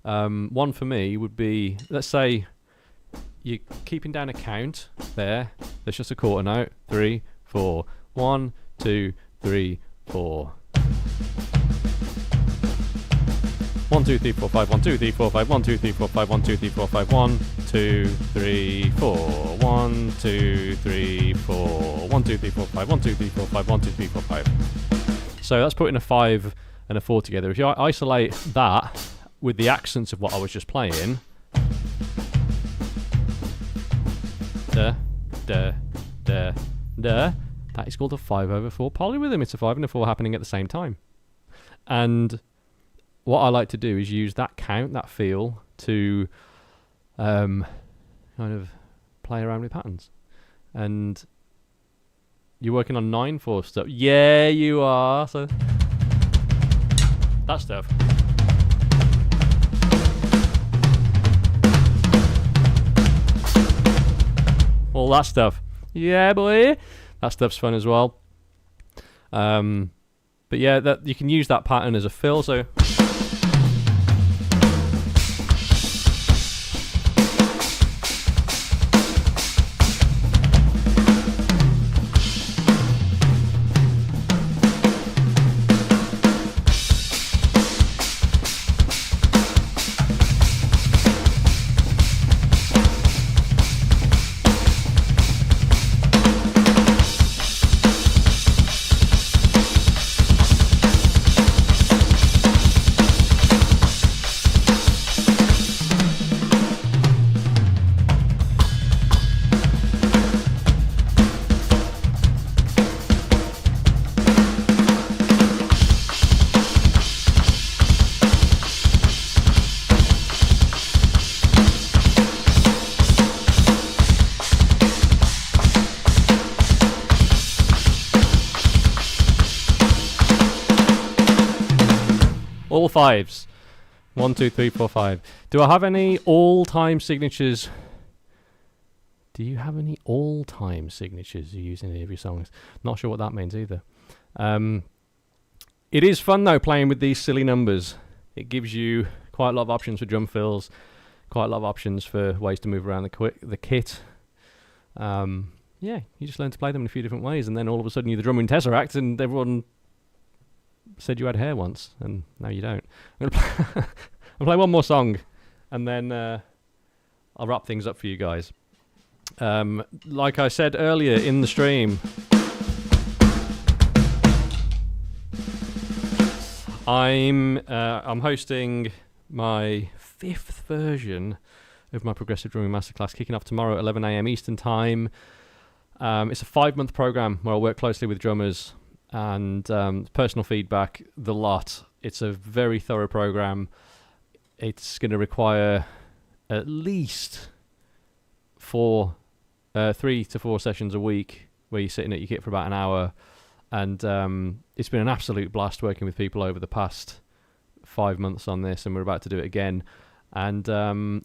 S1: one for me would be, let's say you're keeping down a count there. There's just a quarter note. 3, 4. 1, 2, 3, 4. 1, 2, 3, 4, 5. 1, 2, 3, 4, 5. 1, 2, 3, 4, 5. 1, 2, 3, 4, 5. 1, 2, 3, 4. 1, 2, 3, 4. 1, 2, 3, 4, 5. 1, 2, 3, 4, 5. 1, 2, 3, 4, 5. So that's putting a 5 and a 4 together. If you isolate that with the accents of what I was just playing, da, da, da, da, that is called a 5/4 polyrhythm. It's a 5 and a 4 happening at the same time. And what I like to do is use that count, that feel, to kind of play around with patterns. And you're working on 9/4 stuff. Yeah, you are. So that stuff. All that stuff. Yeah, boy. That stuff's fun as well. But yeah, that you can use that pattern as a fill. So All fives. 1, 2, 3, 4, 5. Do I have any all-time signatures? Do you have any all-time signatures you use in any of your songs? Not sure what that means either. It is fun though playing with these silly numbers. It gives you quite a lot of options for drum fills, quite a lot of options for ways to move around the kit. Yeah, you just learn to play them in a few different ways, and then all of a sudden you're the drummer in Tesseract, and everyone said you had hair once, and now you don't. I'll play one more song, and then I'll wrap things up for you guys. Like I said earlier in the stream, I'm hosting my 5th version of my Progressive Drumming Masterclass, kicking off tomorrow at 11 a.m. Eastern Time. It's a 5-month program where I work closely with drummers and personal feedback, the lot. It's a very thorough program. It's going to require at least 3 to 4 sessions a week where you're sitting at your kit for about an hour. And it's been an absolute blast working with people over the past 5 months on this, and we're about to do it again. And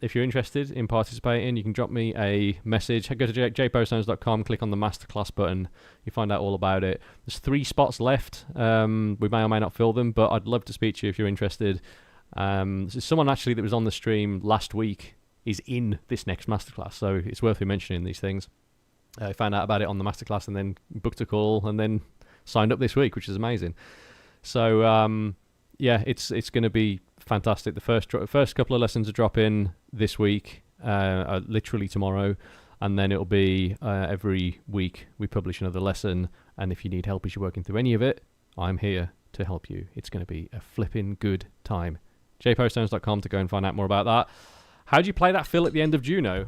S1: if you're interested in participating, you can drop me a message. Go to jpostones.com, click on the Masterclass button. You find out all about it. There's 3 spots left. We may or may not fill them, but I'd love to speak to you if you're interested. Someone actually that was on the stream last week is in this next Masterclass, so it's worth me mentioning these things. I found out about it on the Masterclass and then booked a call and then signed up this week, which is amazing. So yeah, it's going to be fantastic. The first couple of lessons are dropping this week, literally tomorrow, and then it'll be every week we publish another lesson. And if you need help as you're working through any of it, I'm here to help you. It's going to be a flipping good time. jpostones.com to go and find out more about that. How do you play that fill at the end of Juno?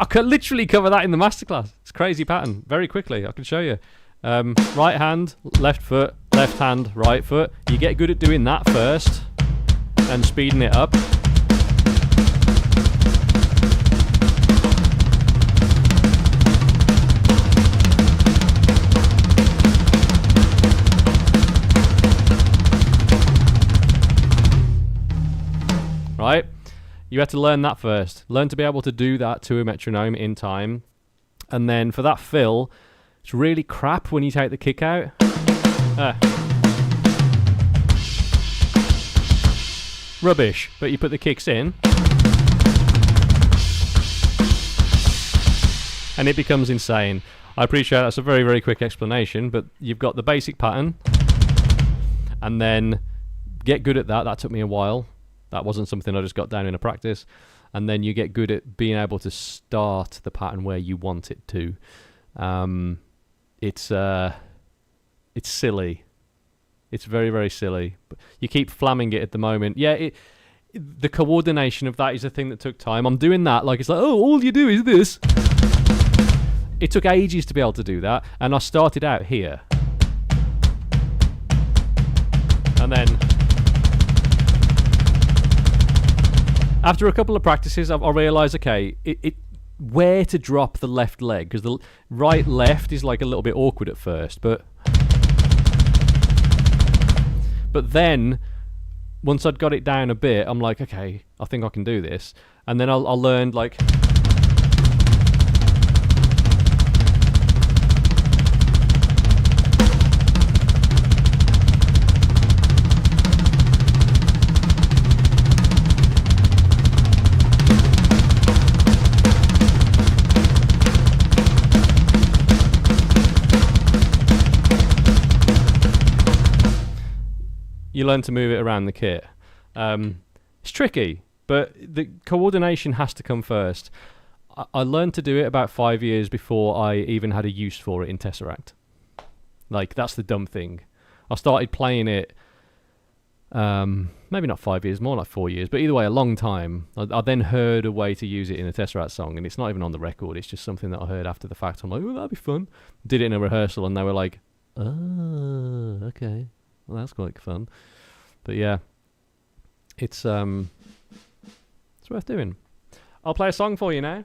S1: I could literally cover that in the Masterclass. It's a crazy pattern. Very quickly, I can show you. Right hand, left foot, left hand, right foot. You get good at doing that first and speeding it up. Right? You have to learn that first. Learn to be able to do that to a metronome in time. And then for that fill, it's really crap when you take the kick out. Rubbish. But you put the kicks in. And it becomes insane. I appreciate that's a very, very quick explanation, but you've got the basic pattern. And then get good at that. That took me a while. That wasn't something I just got down in a practice. And then you get good at being able to start the pattern where you want it to. It's silly. It's very, very silly. But you keep flamming it at the moment. Yeah, the coordination of that is a thing that took time. I'm doing that like it's like, oh, all you do is this. It took ages to be able to do that. And I started out here. And then after a couple of practices, I realised, okay, where to drop the left leg, because the right left is like a little bit awkward at first, but then once I'd got it down a bit, I'm like, okay, I think I can do this, and then I learned like. You learn to move it around the kit. It's tricky, but the coordination has to come first. I learned to do it about 5 years before I even had a use for it in Tesseract. Like, that's the dumb thing. I started playing it, maybe not 5 years, more like 4 years, but either way, a long time. I then heard a way to use it in a Tesseract song, and it's not even on the record, it's just something that I heard after the fact. I'm like, oh, that'd be fun. Did it in a rehearsal, and they were like, oh, okay. Well, that's quite fun. But yeah, it's worth doing. I'll play a song for you now.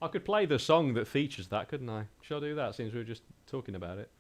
S1: I could play the song that features that, couldn't I? Shall I do that since we were just talking about it?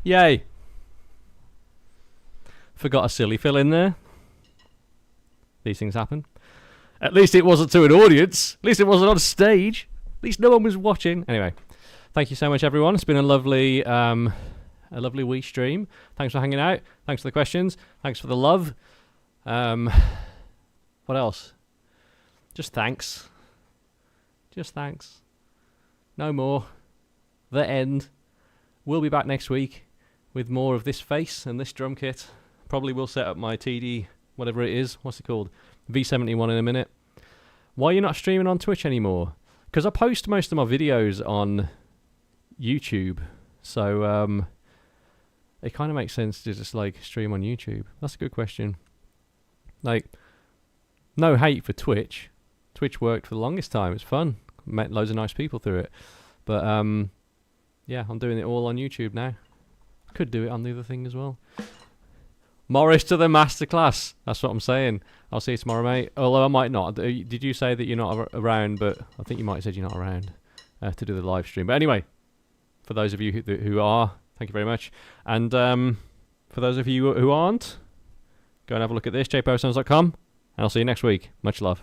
S1: Yay. Forgot a silly fill in there. These things happen. At least it wasn't to an audience. At least it wasn't on stage. At least no one was watching. Anyway, thank you so much, everyone. It's been a lovely wee stream. Thanks for hanging out. Thanks for the questions. Thanks for the love. What else? Just thanks. Just thanks. No more. The end. We'll be back next week with more of this face and this drum kit. Probably will set up my TD, whatever it is. What's it called? V71 in a minute. Why are you not streaming on Twitch anymore? Because I post most of my videos on YouTube. So, it kind of makes sense to just, like, stream on YouTube. That's a good question. Like, no hate for Twitch. Twitch worked for the longest time. It's fun. Met loads of nice people through it. But, yeah, I'm doing it all on YouTube now. Could do it on the other thing as well. Morris to the masterclass. That's what I'm saying. I'll see you tomorrow, mate. Although I might not. Did you say that you're not around? But I think you might have said you're not around to do the live stream. But anyway, for those of you who are, thank you very much. And for those of you who aren't, go and have a look at this, jposounds.com. And I'll see you next week. Much love.